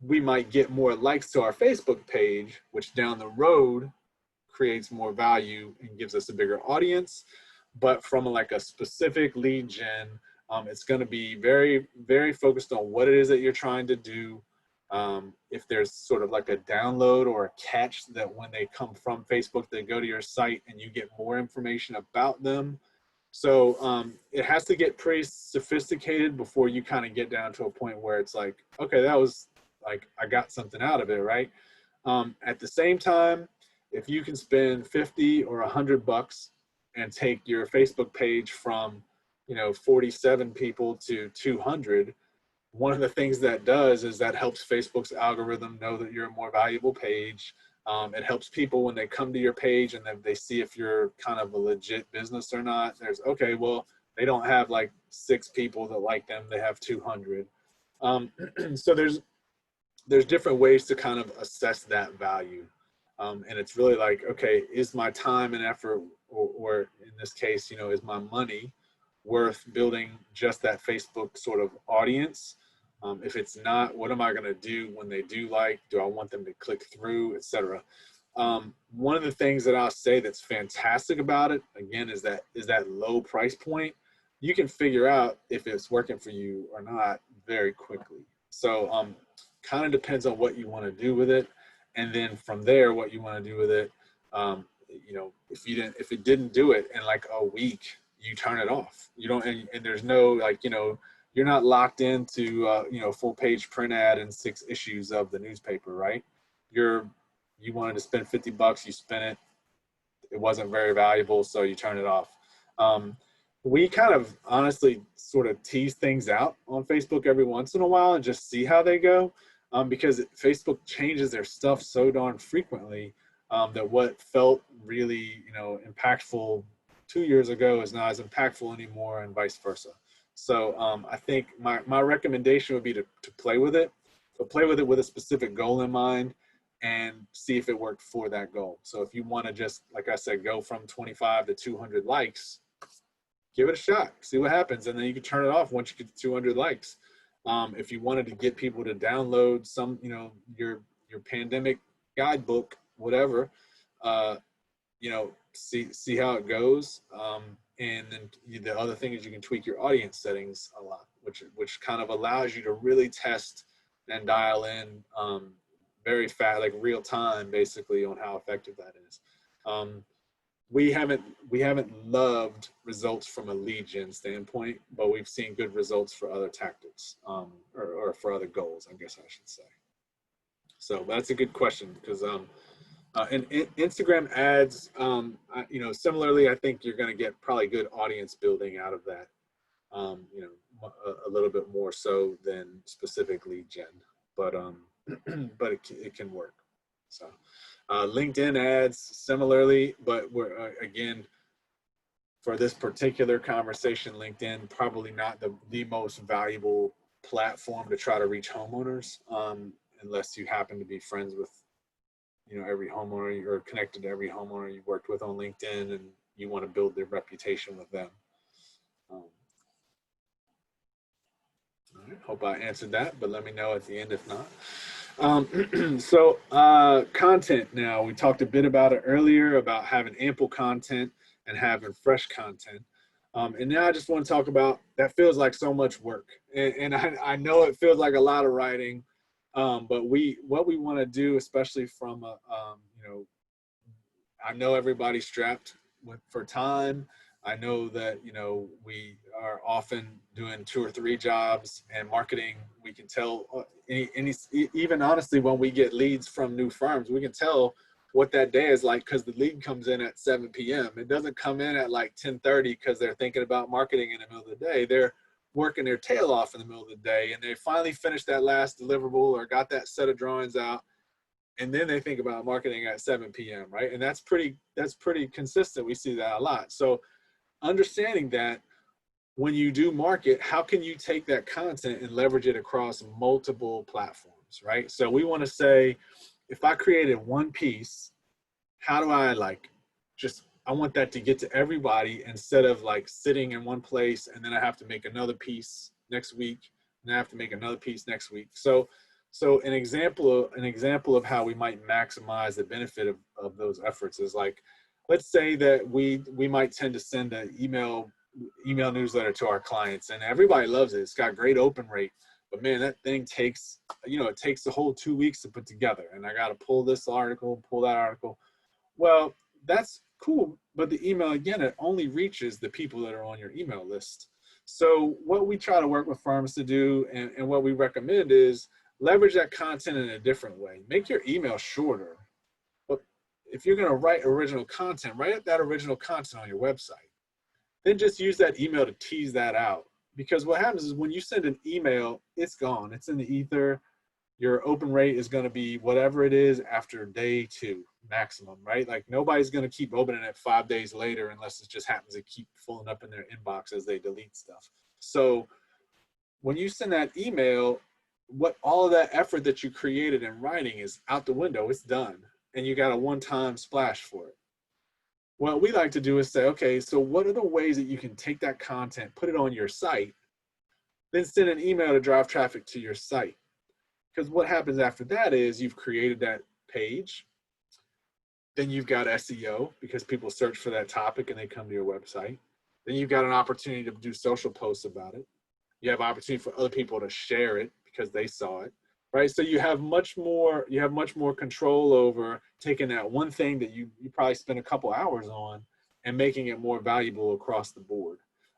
We might get more likes to our Facebook page, which down the road creates more value and gives us a bigger audience. but from like a specific lead gen, it's going to be very, very focused on what it is that you're trying to do. If there's sort of like a download or a catch that when they come from Facebook, they go to your site and you get more information about them. So it has to get pretty sophisticated before you kind of get down to a point where it's like, okay, that was like, I got something out of it, right? At the same time, if you can spend 50 or $100 and take your Facebook page from, 47 people to 200, one of the things that does is that helps Facebook's algorithm know that you're a more valuable page. It helps people when they come to your page and then they see if you're kind of a legit business or not. There's, okay, well, they don't have like 6 people that like them, they have 200. So there's different ways to kind of assess that value. And it's really like, okay, is my time and effort, or in this case, is my money worth building just that Facebook sort of audience? If it's not, what am I going to do when they do like? Do I want them to click through, etc.? One of the things that I'll say that's fantastic about it, again, is that low price point. You can figure out if it's working for you or not very quickly. So kind of depends on what you want to do with it, and then from there, what you want to do with it. If it didn't do it in like a week, you turn it off. You don't, and there's no like, you're not locked into full page print ad and 6 issues of the newspaper, right? You wanted to spend $50, you spent it. It wasn't very valuable, so you turn it off. We kind of honestly sort of tease things out on Facebook every once in a while and just see how they go, because Facebook changes their stuff so darn frequently, that what felt really impactful 2 years ago is not as impactful anymore, and vice versa. So I think my recommendation would be to play with it, but play with it with a specific goal in mind and see if it worked for that goal. So if you want to just, like I said, go from 25 to 200 likes, give it a shot, see what happens, and then you can turn it off once you get to 200 likes. If you wanted to get people to download some, your pandemic guidebook, whatever, see how it goes. And then the other thing is you can tweak your audience settings a lot, which kind of allows you to really test and dial in very fast, like real time, basically, on how effective that is. We haven't loved results from a lead gen standpoint, but we've seen good results for other tactics, or for other goals, I guess I should say. So that's a good question, because and Instagram ads, similarly, I think you're going to get probably good audience building out of that, a little bit more so than specific lead gen, but but it can work. So LinkedIn ads similarly, but we're again, for this particular conversation, LinkedIn probably not the most valuable platform to try to reach homeowners, unless you happen to be friends with every homeowner, or connected to every homeowner you've worked with on LinkedIn, and you want to build their reputation with them. All right, hope I answered that, but let me know at the end if not. So content, now we talked a bit about it earlier, about having ample content and having fresh content. And now I just want to talk about, that feels like so much work. And I know it feels like a lot of writing, but what we want to do, especially from I know everybody's strapped for time. I know that we are often doing 2 or 3 jobs, and marketing, we can tell even honestly, when we get leads from new firms, we can tell what that day is like, because the lead comes in at 7 p.m. It doesn't come in at like 10:30 because they're thinking about marketing in the middle of the day. They're working their tail off in the middle of the day, and they finally finished that last deliverable or got that set of drawings out, and then they think about marketing at 7 p.m. right? And that's pretty consistent. We see that a lot. So understanding that when you do market, how can you take that content and leverage it across multiple platforms, right? So we want to say, if I created one piece, how do I I want that to get to everybody, instead of like sitting in one place and then I have to make another piece next week, and I have to make another piece next week. So an example of how we might maximize the benefit of those efforts is like, let's say that we might tend to send an email newsletter to our clients, and everybody loves it. It's got great open rate, but man, that thing takes, it takes the whole 2 weeks to put together, and I got to pull this article, pull that article. Well, that's cool, but the email, again, it only reaches the people that are on your email list. So what we try to work with firms to do, and what we recommend, is leverage that content in a different way. Make your email shorter. But if you're going to write original content, write that original content on your website. Then just use that email to tease that out. Because what happens is when you send an email, it's gone. It's in the ether. Your open rate is going to be whatever it is after day 2 maximum, right? Like nobody's going to keep opening it 5 days later unless it just happens to keep filling up in their inbox as they delete stuff. So when you send that email, what all of that effort that you created in writing is out the window. It's done, and you got a one-time splash for it. What we like to do is say, okay, so what are the ways that you can take that content, put it on your site, then send an email to drive traffic to your site? Because what happens after that is you've created that page, then you've got SEO because people search for that topic and they come to your website. Then you've got an opportunity to do social posts about it. You have opportunity for other people to share it because they saw it, right? So you have much more control over taking that one thing that you probably spend a couple hours on and making it more valuable across the board.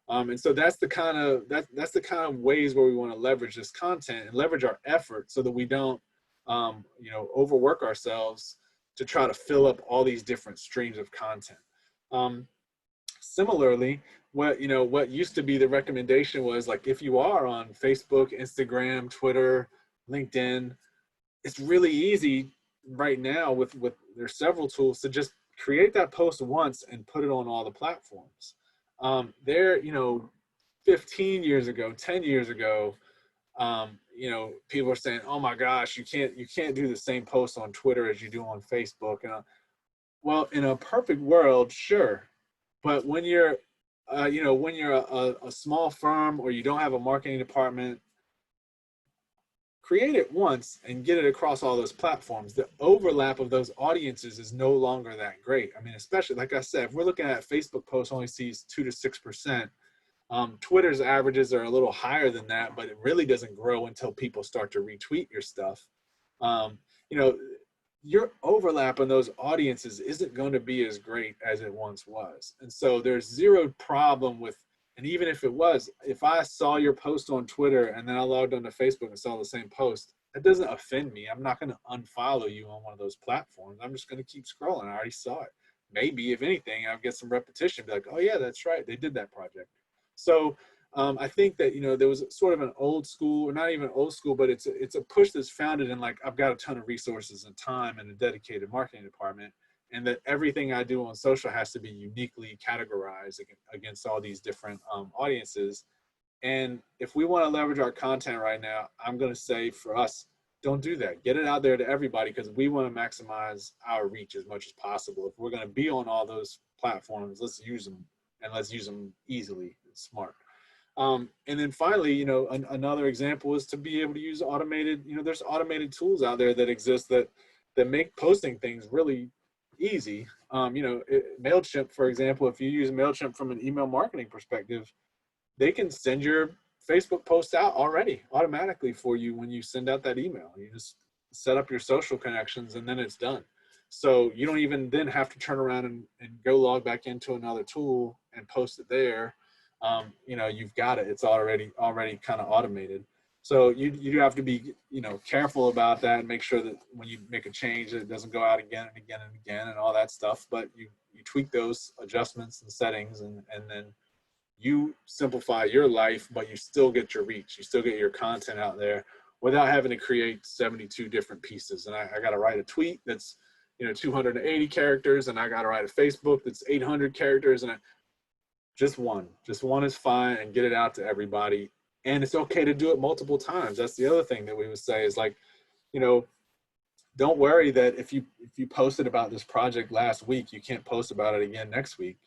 And so that's the kind of ways where we want to leverage this content and leverage our effort so that we don't overwork ourselves to try to fill up all these different streams of content. Similarly, what used to be the recommendation was, like, if you are on Facebook, Instagram, Twitter, LinkedIn, it's really easy right now with there's several tools to just create that post once and put it on all the platforms. 15 years ago, 10 years ago, people are saying, oh my gosh, you can't do the same post on Twitter as you do on Facebook. And well, in a perfect world, sure. But when you're a small firm or you don't have a marketing department, create it once and get it across all those platforms. The overlap of those audiences is no longer that great. I mean, especially, like I said, if we're looking at Facebook posts only sees 2 to 6%. Twitter's averages are a little higher than that, but it really doesn't grow until people start to retweet your stuff. Your overlap in those audiences isn't going to be as great as it once was. And so there's zero problem with, and even if it was, if I saw your post on Twitter and then I logged onto Facebook and saw the same post, that doesn't offend me. I'm not going to unfollow you on one of those platforms. I'm just going to keep scrolling. I already saw it. Maybe, if anything, I'll get some repetition, be like, oh yeah, that's right, they did that project. So I think that, there was sort of an old school, or not even old school, but it's a push that's founded in, like, I've got a ton of resources and time and a dedicated marketing department, and that everything I do on social has to be uniquely categorized against all these different audiences. And if we want to leverage our content right now, I'm going to say, for us, don't do that. Get it out there to everybody, because we want to maximize our reach as much as possible. If we're going to be on all those platforms, let's use them, and let's use them easily and smart. And then finally, another example is to be able to use automated, there's automated tools out there that exist that make posting things really easy. MailChimp, for example, if you use MailChimp from an email marketing perspective, they can send your Facebook post out already automatically for you when you send out that email. You just set up your social connections and then it's done. So you don't even then have to turn around and go log back into another tool and post it there. You've got it. It's already kind of automated. So you have to be, careful about that and make sure that when you make a change, it doesn't go out again and again and again and all that stuff. But you tweak those adjustments and settings, and then you simplify your life, but you still get your reach. You still get your content out there without having to create 72 different pieces. And I got to write a tweet that's 280 characters, and I got to write a Facebook that's 800 characters, and just one is fine, and get it out to everybody. And it's okay to do it multiple times. That's the other thing that we would say is, like, don't worry that if you posted about this project last week, you can't post about it again next week.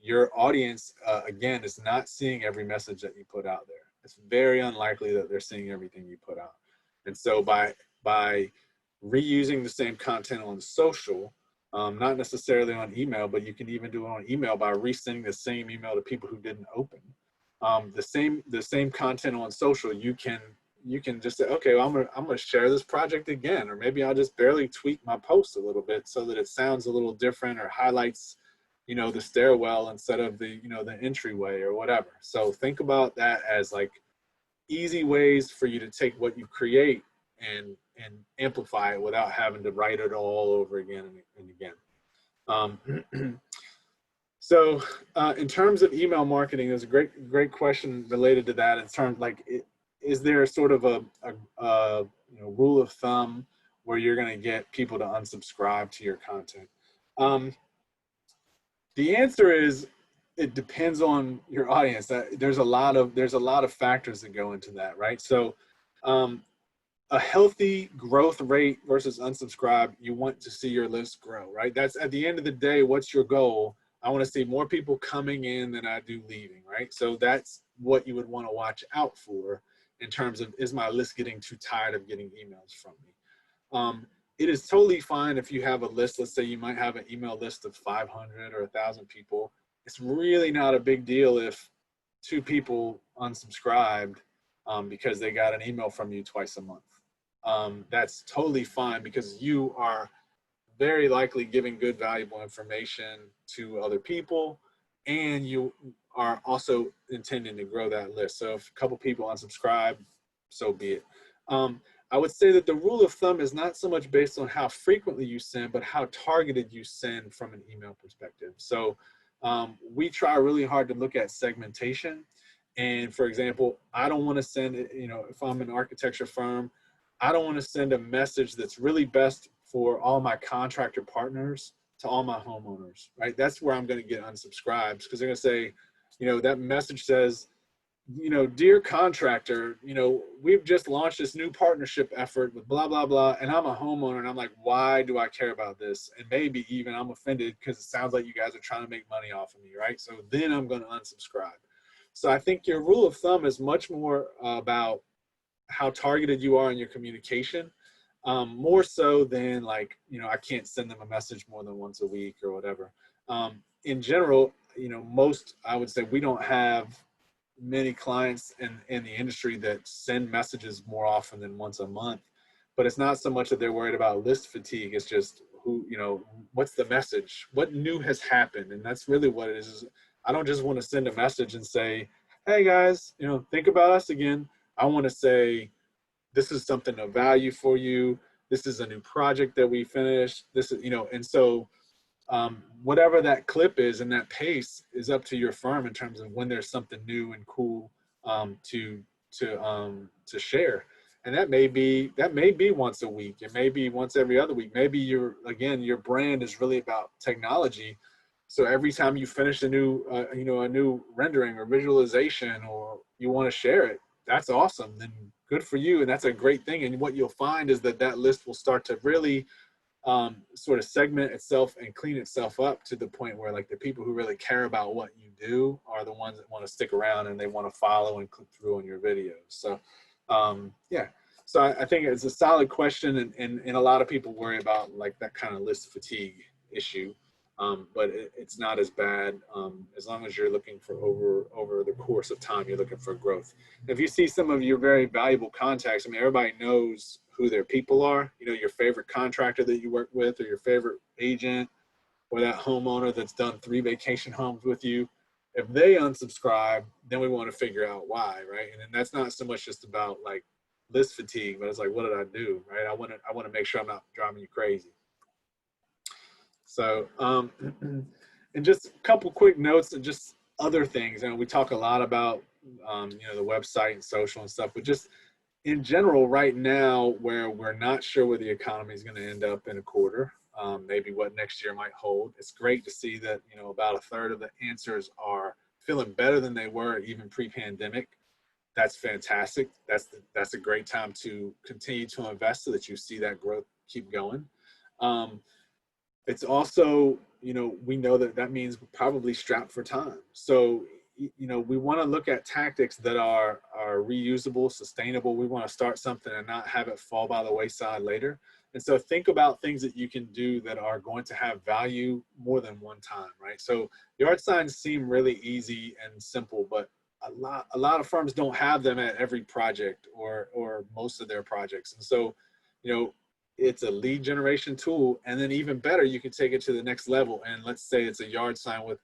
Your audience, again, is not seeing every message that you put out there. It's very unlikely that they're seeing everything you put out. And so by reusing the same content on social, Not necessarily on email, but you can even do it on email by resending the same email to people who didn't open. The same content on social, you can just say, okay, well, I'm gonna share this project again, or maybe I'll just barely tweak my post a little bit so that it sounds a little different or highlights, the stairwell instead of the the entryway or whatever. So think about that as like easy ways for you to take what you create and amplify it without having to write it all over again and again. So in terms of email marketing, there's a great question related to that. In terms like, is there sort of a rule of thumb where you're going to get people to unsubscribe to your content? The answer is it depends on your audience. There's a lot of factors that go into that, right? So a healthy growth rate versus unsubscribe, you want to see your list grow, right? That's at the end of the day, what's your goal? I want to see more people coming in than I do leaving, right? So that's what you would want to watch out for in terms of, is my list getting too tired of getting emails from me? It is totally fine if you have a list. Let's say you might have an email list of 500 or 1,000 people. It's really not a big deal if 2 people unsubscribed because they got an email from you twice a month. That's totally fine because you are very likely giving good, valuable information to other people, and you are also intending to grow that list. So if a couple people unsubscribe, so be it. I would say that the rule of thumb is not so much based on how frequently you send, but how targeted you send from an email perspective. So we try really hard to look at segmentation. And for example, I don't want to send, if I'm an architecture firm, I don't want to send a message that's really best for all my contractor partners to all my homeowners, right? That's where I'm going to get unsubscribed because they're going to say, that message says, dear contractor, we've just launched this new partnership effort with blah, blah, blah. And I'm a homeowner and I'm like, why do I care about this? And maybe even I'm offended because it sounds like you guys are trying to make money off of me, right? So then I'm going to unsubscribe. So I think your rule of thumb is much more about how targeted you are in your communication, more so than like, I can't send them a message more than once a week or whatever. In general, I would say we don't have many clients in the industry that send messages more often than once a month, but it's not so much that they're worried about list fatigue. It's just what's the message? What new has happened? And that's really what it is. I don't just want to send a message and say, hey guys, think about us again. I want to say, this is something of value for you. This is a new project that we finished. This is, and so whatever that clip is and that pace is up to your firm in terms of when there's something new and cool to share. And that may be once a week. It may be once every other week. Maybe your brand is really about technology. So every time you finish a new rendering or visualization, or you want to share it, that's awesome. Then good for you. And that's a great thing. And what you'll find is that list will start to really sort of segment itself and clean itself up to the point where like the people who really care about what you do are the ones that want to stick around and they want to follow and click through on your videos. So yeah, so I think it's a solid question, and a lot of people worry about like that kind of list fatigue issue, but it's not as bad as long as you're looking for over the course of time, you're looking for growth. If you see some of your very valuable contacts, I mean, everybody knows who their people are, your favorite contractor that you work with, or your favorite agent, or that homeowner that's done 3 vacation homes with you. If they unsubscribe, then we want to figure out why, right? And then that's not so much just about like list fatigue, but it's like, what did I do, right? I want to make sure I'm not driving you crazy. So, and just a couple quick notes and just other things. We talk a lot about, the website and social and stuff, but just in general, right now, where we're not sure where the economy is going to end up in a quarter, maybe what next year might hold. It's great to see that, about a third of the answers are feeling better than they were even pre-pandemic. That's fantastic. That's a great time to continue to invest so that you see that growth keep going. It's also, we know that means we're probably strapped for time. So you know, we want to look at tactics that are reusable, sustainable. We want to start something and not have it fall by the wayside later. And so think about things that you can do that are going to have value more than one time, right? So yard signs seem really easy and simple, but a lot of firms don't have them at every project or most of their projects. And so, you know, it's a lead generation tool. And then even better, you can take it to the next level. And let's say it's a yard sign with,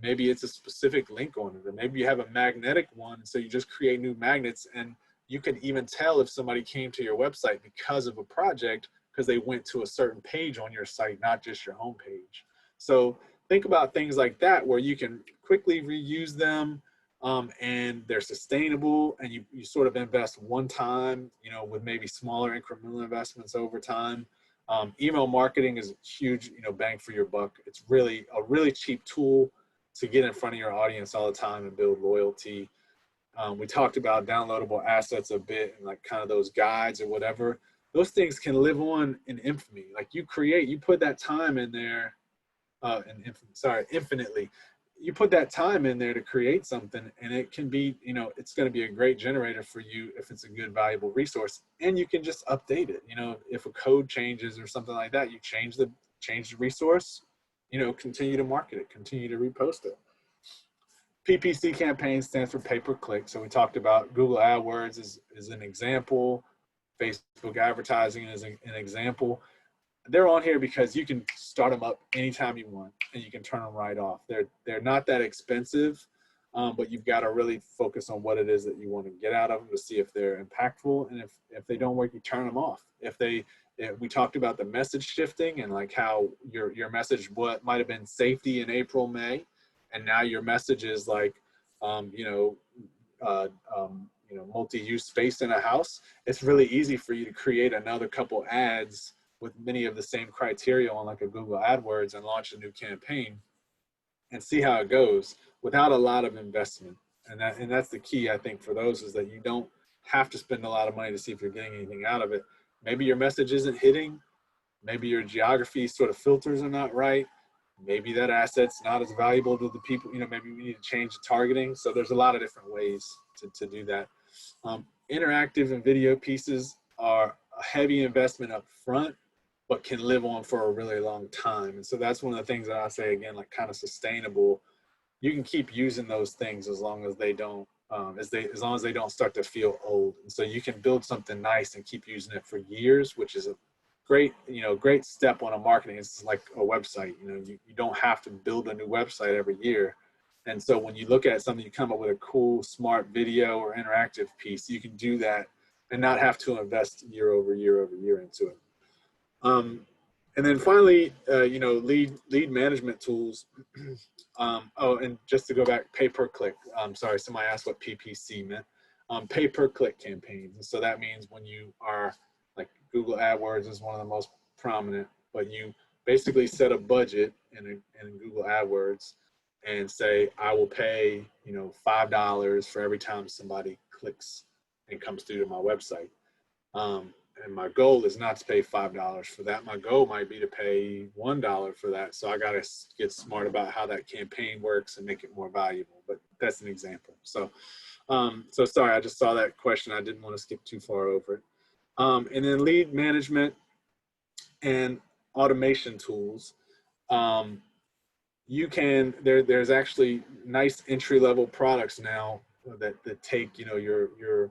maybe it's a specific link on it, or maybe you have a magnetic one. So you just create new magnets, and you can even tell if somebody came to your website because of a project, because they went to a certain page on your site, not just your home page. So think about things like that, where you can quickly reuse them, and they're sustainable, and you sort of invest one time, you know, with maybe smaller incremental investments over time. Email marketing is a huge, you know, bang for your buck. It's really a really cheap tool to get in front of your audience all the time and build loyalty. We talked about downloadable assets a bit, and like kind of those guides or whatever. Those things can live on in infamy. Like you put that time in there, infinitely. You put that time in there to create something, and it can be, you know, it's going to be a great generator for you if it's a good, valuable resource. And you can just update it. You know, if a code changes or something like that, you change the resource, you know, continue to market it, continue to repost it. PPC campaign stands for pay-per-click. So we talked about Google AdWords is an example. Facebook advertising is an example. They're on here because you can start them up anytime you want, and you can turn them right off. They're not that expensive, but you've got to really focus on what it is that you want to get out of them to see if they're impactful. And if they don't work, you turn them off. If we talked about the message shifting, and like how your message, what might have been safety in April, May, and now your message is like, multi-use space in a house. It's really easy for you to create another couple ads with many of the same criteria on like a Google AdWords and launch a new campaign and see how it goes without a lot of investment. And that's the key, I think, for those, is that you don't have to spend a lot of money to see if you're getting anything out of it. Maybe your message isn't hitting. Maybe your geography sort of filters are not right. Maybe that asset's not as valuable to the people. You know, maybe we need to change the targeting. So there's a lot of different ways to do that. Interactive and video pieces are a heavy investment up front, but can live on for a really long time. And so that's one of the things that I say, again, like kind of sustainable. You can keep using those things as long as they don't, as long as they don't start to feel old. And so you can build something nice and keep using it for years, which is a great, great step on a marketing. It's like a website. You don't have to build a new website every year. And so when you look at something, you come up with a cool, smart video or interactive piece, you can do that and not have to invest year over year over year into it. And then finally, lead management tools. And just to go back, pay-per-click. Sorry, somebody asked what PPC meant. Pay-per-click campaigns. And so that means when you are, like Google AdWords is one of the most prominent, but you basically set a budget in Google AdWords and say, I will pay, $5 for every time somebody clicks and comes through to my website. And my goal is not to pay $5 for that. My goal might be to pay $1 for that. So I got to get smart about how that campaign works and make it more valuable. But that's an example. So sorry, I just saw that question. I didn't want to skip too far over it. And then lead management and automation tools. There's actually nice entry-level products now that take, your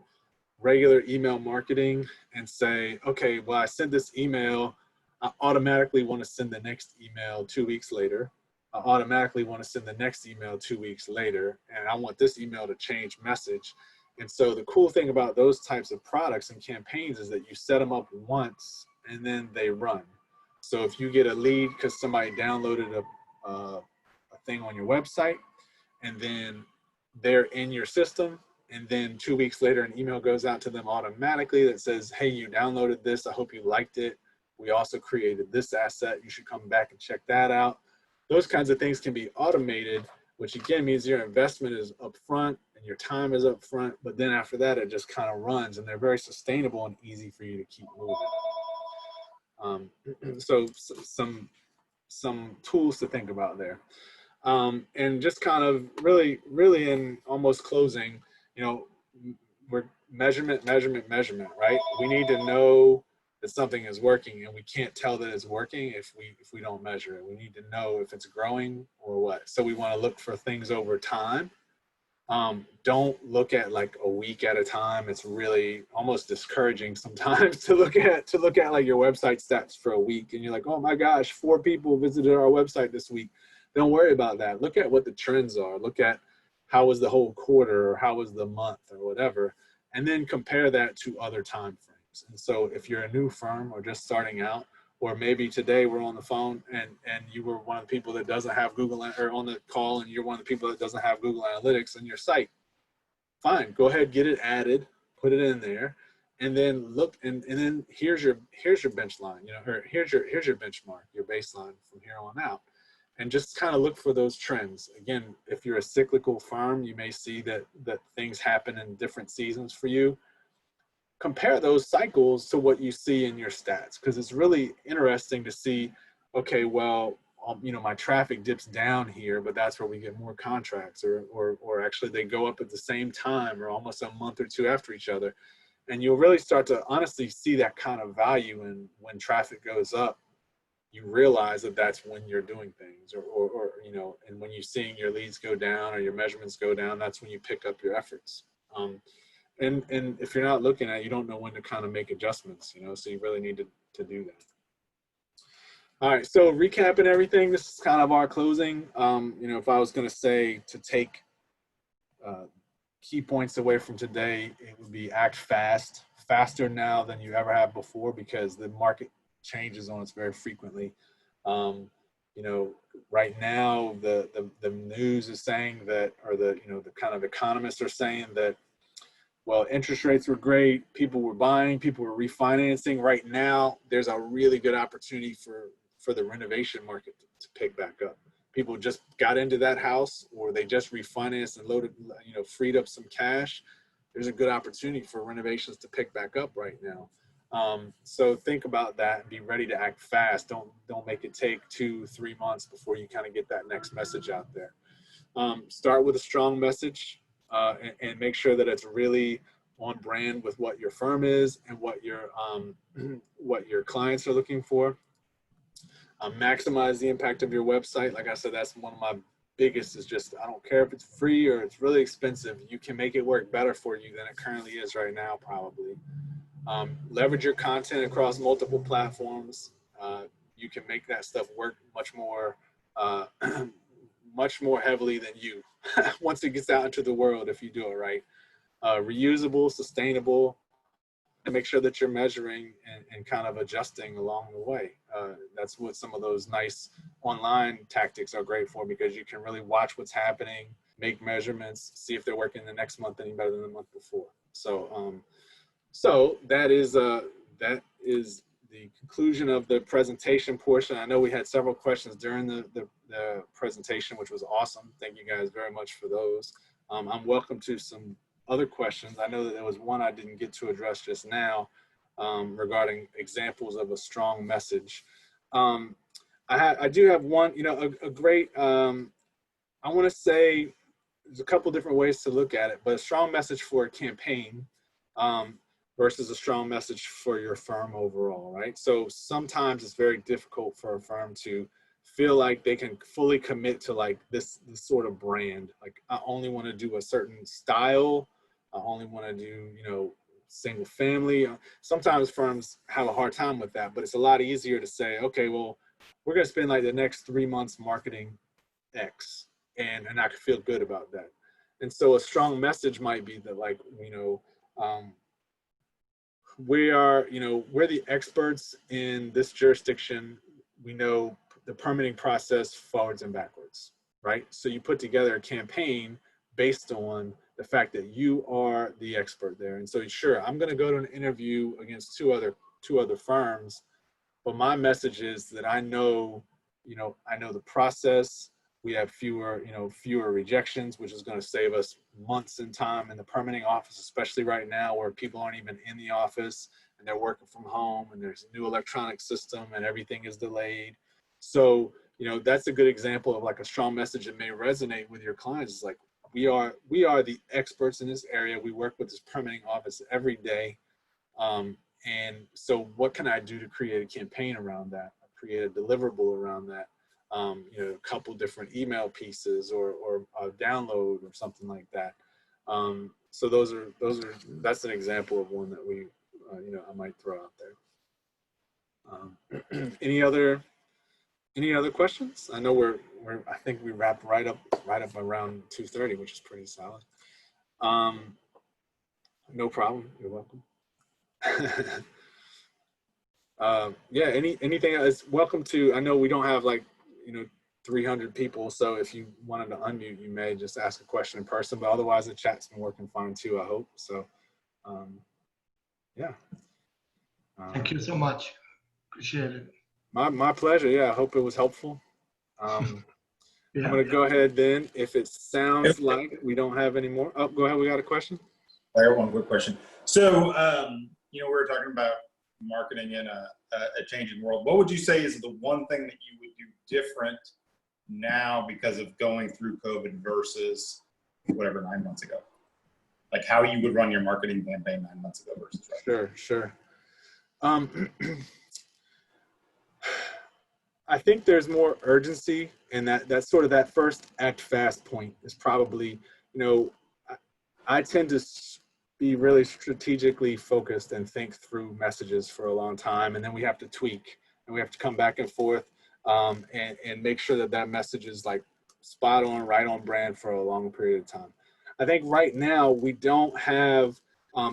regular email marketing and say, okay, well, I sent this email. I automatically want to send the next email 2 weeks later. I automatically want to send the next email 2 weeks later. And I want this email to change message. And so the cool thing about those types of products and campaigns is that you set them up once and then they run. So if you get a lead because somebody downloaded a thing on your website, and then they're in your system, and then 2 weeks later, an email goes out to them automatically that says, hey, you downloaded this. I hope you liked it. We also created this asset. You should come back and check that out. Those kinds of things can be automated, which again means your investment is upfront and your time is upfront. But then after that, it just kind of runs, and they're very sustainable and easy for you to keep moving. So some tools to think about there. And just kind of really in almost closing, you know, we're measurement, right? We need to know that something is working, and we can't tell that it's working if we don't measure it. We need to know if it's growing or what. So we want to look for things over time. Don't look at like a week at a time. It's really almost discouraging sometimes to look at like your website stats for a week, and you're like, oh my gosh, 4 people visited our website this week. Don't worry about that. Look at what the trends are. Look at how was the whole quarter, or how was the month, or whatever, and then compare that to other time frames. And so if you're a new firm or just starting out, or maybe today we're on the phone and you were one of the people that doesn't have Google, or on the call and you're one of the people that doesn't have Google Analytics in your site, fine, go ahead, get it added, put it in there, and then look, and then here's your bench line, you know, or here's your benchmark, your baseline from here on out. And just kind of look for those trends. Again, if you're a cyclical firm, you may see that things happen in different seasons for you. Compare those cycles to what you see in your stats, because it's really interesting to see, okay, well, you know, my traffic dips down here, but that's where we get more contracts, or actually they go up at the same time or almost a month or 2 after each other. And you'll really start to honestly see that kind of value in when traffic goes up. You realize that that's when you're doing things, or you know, and when you're seeing your leads go down or your measurements go down, that's when you pick up your efforts. And if you're not looking at it, you don't know when to kind of make adjustments, you know, so you really need to do that. All right, so recapping everything, this is kind of our closing. You know, if I was going to say to take key points away from today, it would be act fast, faster now than you ever have before, because the market changes on us very frequently. You know, right now the news is saying that, or the, you know, the kind of economists are saying that, well, interest rates were great, people were buying, people were refinancing. Right now, there's a really good opportunity for the renovation market to pick back up. People just got into that house, or they just refinanced and loaded, you know, freed up some cash. There's a good opportunity for renovations to pick back up right now. So think about that and be ready to act fast. Don't make it take 2-3 months before you kind of get that next message out there. Start with a strong message, and make sure that it's really on brand with what your firm is and what your clients are looking for. Maximize the impact of your website. Like I said, that's one of my biggest, is just, I don't care if it's free or it's really expensive, you can make it work better for you than it currently is right now, probably. Leverage your content across multiple platforms. You can make that stuff work much more much more heavily than you once it gets out into the world, if you do it right. Reusable, sustainable, and make sure that you're measuring and kind of adjusting along the way. That's what some of those nice online tactics are great for, because you can really watch what's happening, make measurements, see if they're working the next month any better than the month before. So so that is the conclusion of the presentation portion. I know we had several questions during the presentation, which was awesome. Thank you guys very much for those. I'm welcome to some other questions. I know that there was one I didn't get to address just now, regarding examples of a strong message. I do have one, you know, a great, I want to say there's a couple different ways to look at it, but a strong message for a campaign, versus a strong message for your firm overall, right? So sometimes it's very difficult for a firm to feel like they can fully commit to like this sort of brand. Like, I only want to do a certain style. I only want to do, you know, single family. Sometimes firms have a hard time with that, but it's a lot easier to say, okay, well, we're going to spend like the next 3 months marketing X, and I can feel good about that. And so a strong message might be that, like, you know, we're the experts in this jurisdiction. We know the permitting process forwards and backwards, right? So you put together a campaign based on the fact that you are the expert there. And so sure, I'm going to go to an interview against two other firms, but my message is that I know the process. We have fewer rejections, which is going to save us months in time in the permitting office, especially right now where people aren't even in the office and they're working from home, and there's a new electronic system and everything is delayed. So you know, that's a good example of like a strong message that may resonate with your clients. It's like, we are the experts in this area. We work with this permitting office every day. And so what can I do to create a campaign around that, create a deliverable around that? You know, a couple different email pieces or a download or something like that. So that's an example of one that we, you know, I might throw out there. Any other questions? I know I think we wrapped right up around 2:30, which is pretty solid. No problem. You're welcome. Yeah, anything else? Welcome to, I know we don't have like, you know, 300 people, so if you wanted to unmute, you may just ask a question in person, but otherwise the chat's been working fine too, I hope. So, yeah. Thank you so much. Appreciate it. My pleasure. Yeah, I hope it was helpful. I'm going to go ahead then. If it sounds like we don't have any more. Oh, go ahead. We got a question? I got one quick question. So, you know, we were talking about marketing in a changing world. What would you say is the one thing that you would do different now because of going through COVID versus whatever 9 months ago? Like how you would run your marketing campaign 9 months ago versus right now? Sure. I think there's more urgency, and that's sort of that first act fast point is probably, you know, I tend to be really strategically focused and think through messages for a long time, and then we have to tweak and we have to come back and forth and make sure that message is like spot on, right on brand for a long period of time. I think right now we don't have,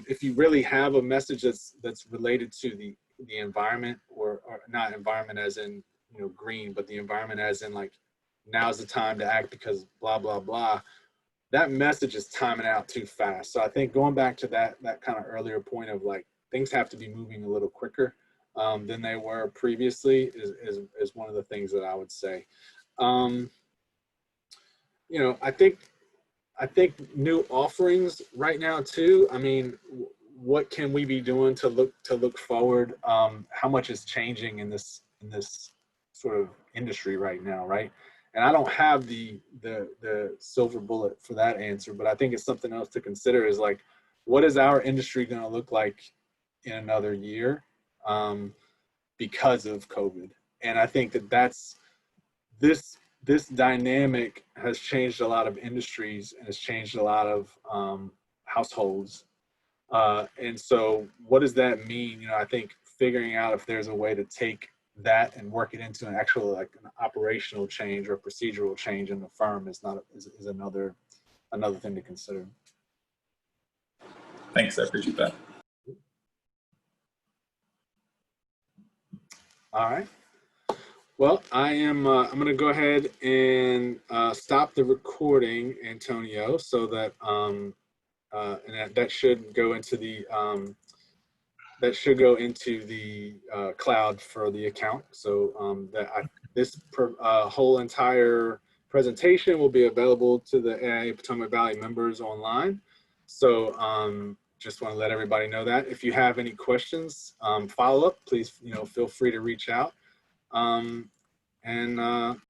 if you really have a message that's related to the environment or not environment as in, you know, green, but the environment as in like, now's the time to act because blah, blah, blah. That message is timing out too fast. So I think going back to that kind of earlier point of like, things have to be moving a little quicker than they were previously is one of the things that I would say. You know, I think new offerings right now too. I mean, what can we be doing to look forward? How much is changing in this sort of industry right now, right? And I don't have the silver bullet for that answer, but I think it's something else to consider is like, what is our industry going to look like in another year because of COVID? And I think that's this dynamic has changed a lot of industries and has changed a lot of households. And so what does that mean? You know, I think figuring out if there's a way to take that and work it into an actual like an operational change or procedural change in the firm is another thing to consider. Thanks, I appreciate that. All right. Well, I'm going to go ahead and stop the recording, Antonio, so that and that should go into the cloud for the account. So this whole entire presentation will be available to the AIA Potomac Valley members online. So just want to let everybody know that. If you have any questions, follow up, please, you know, feel free to reach out.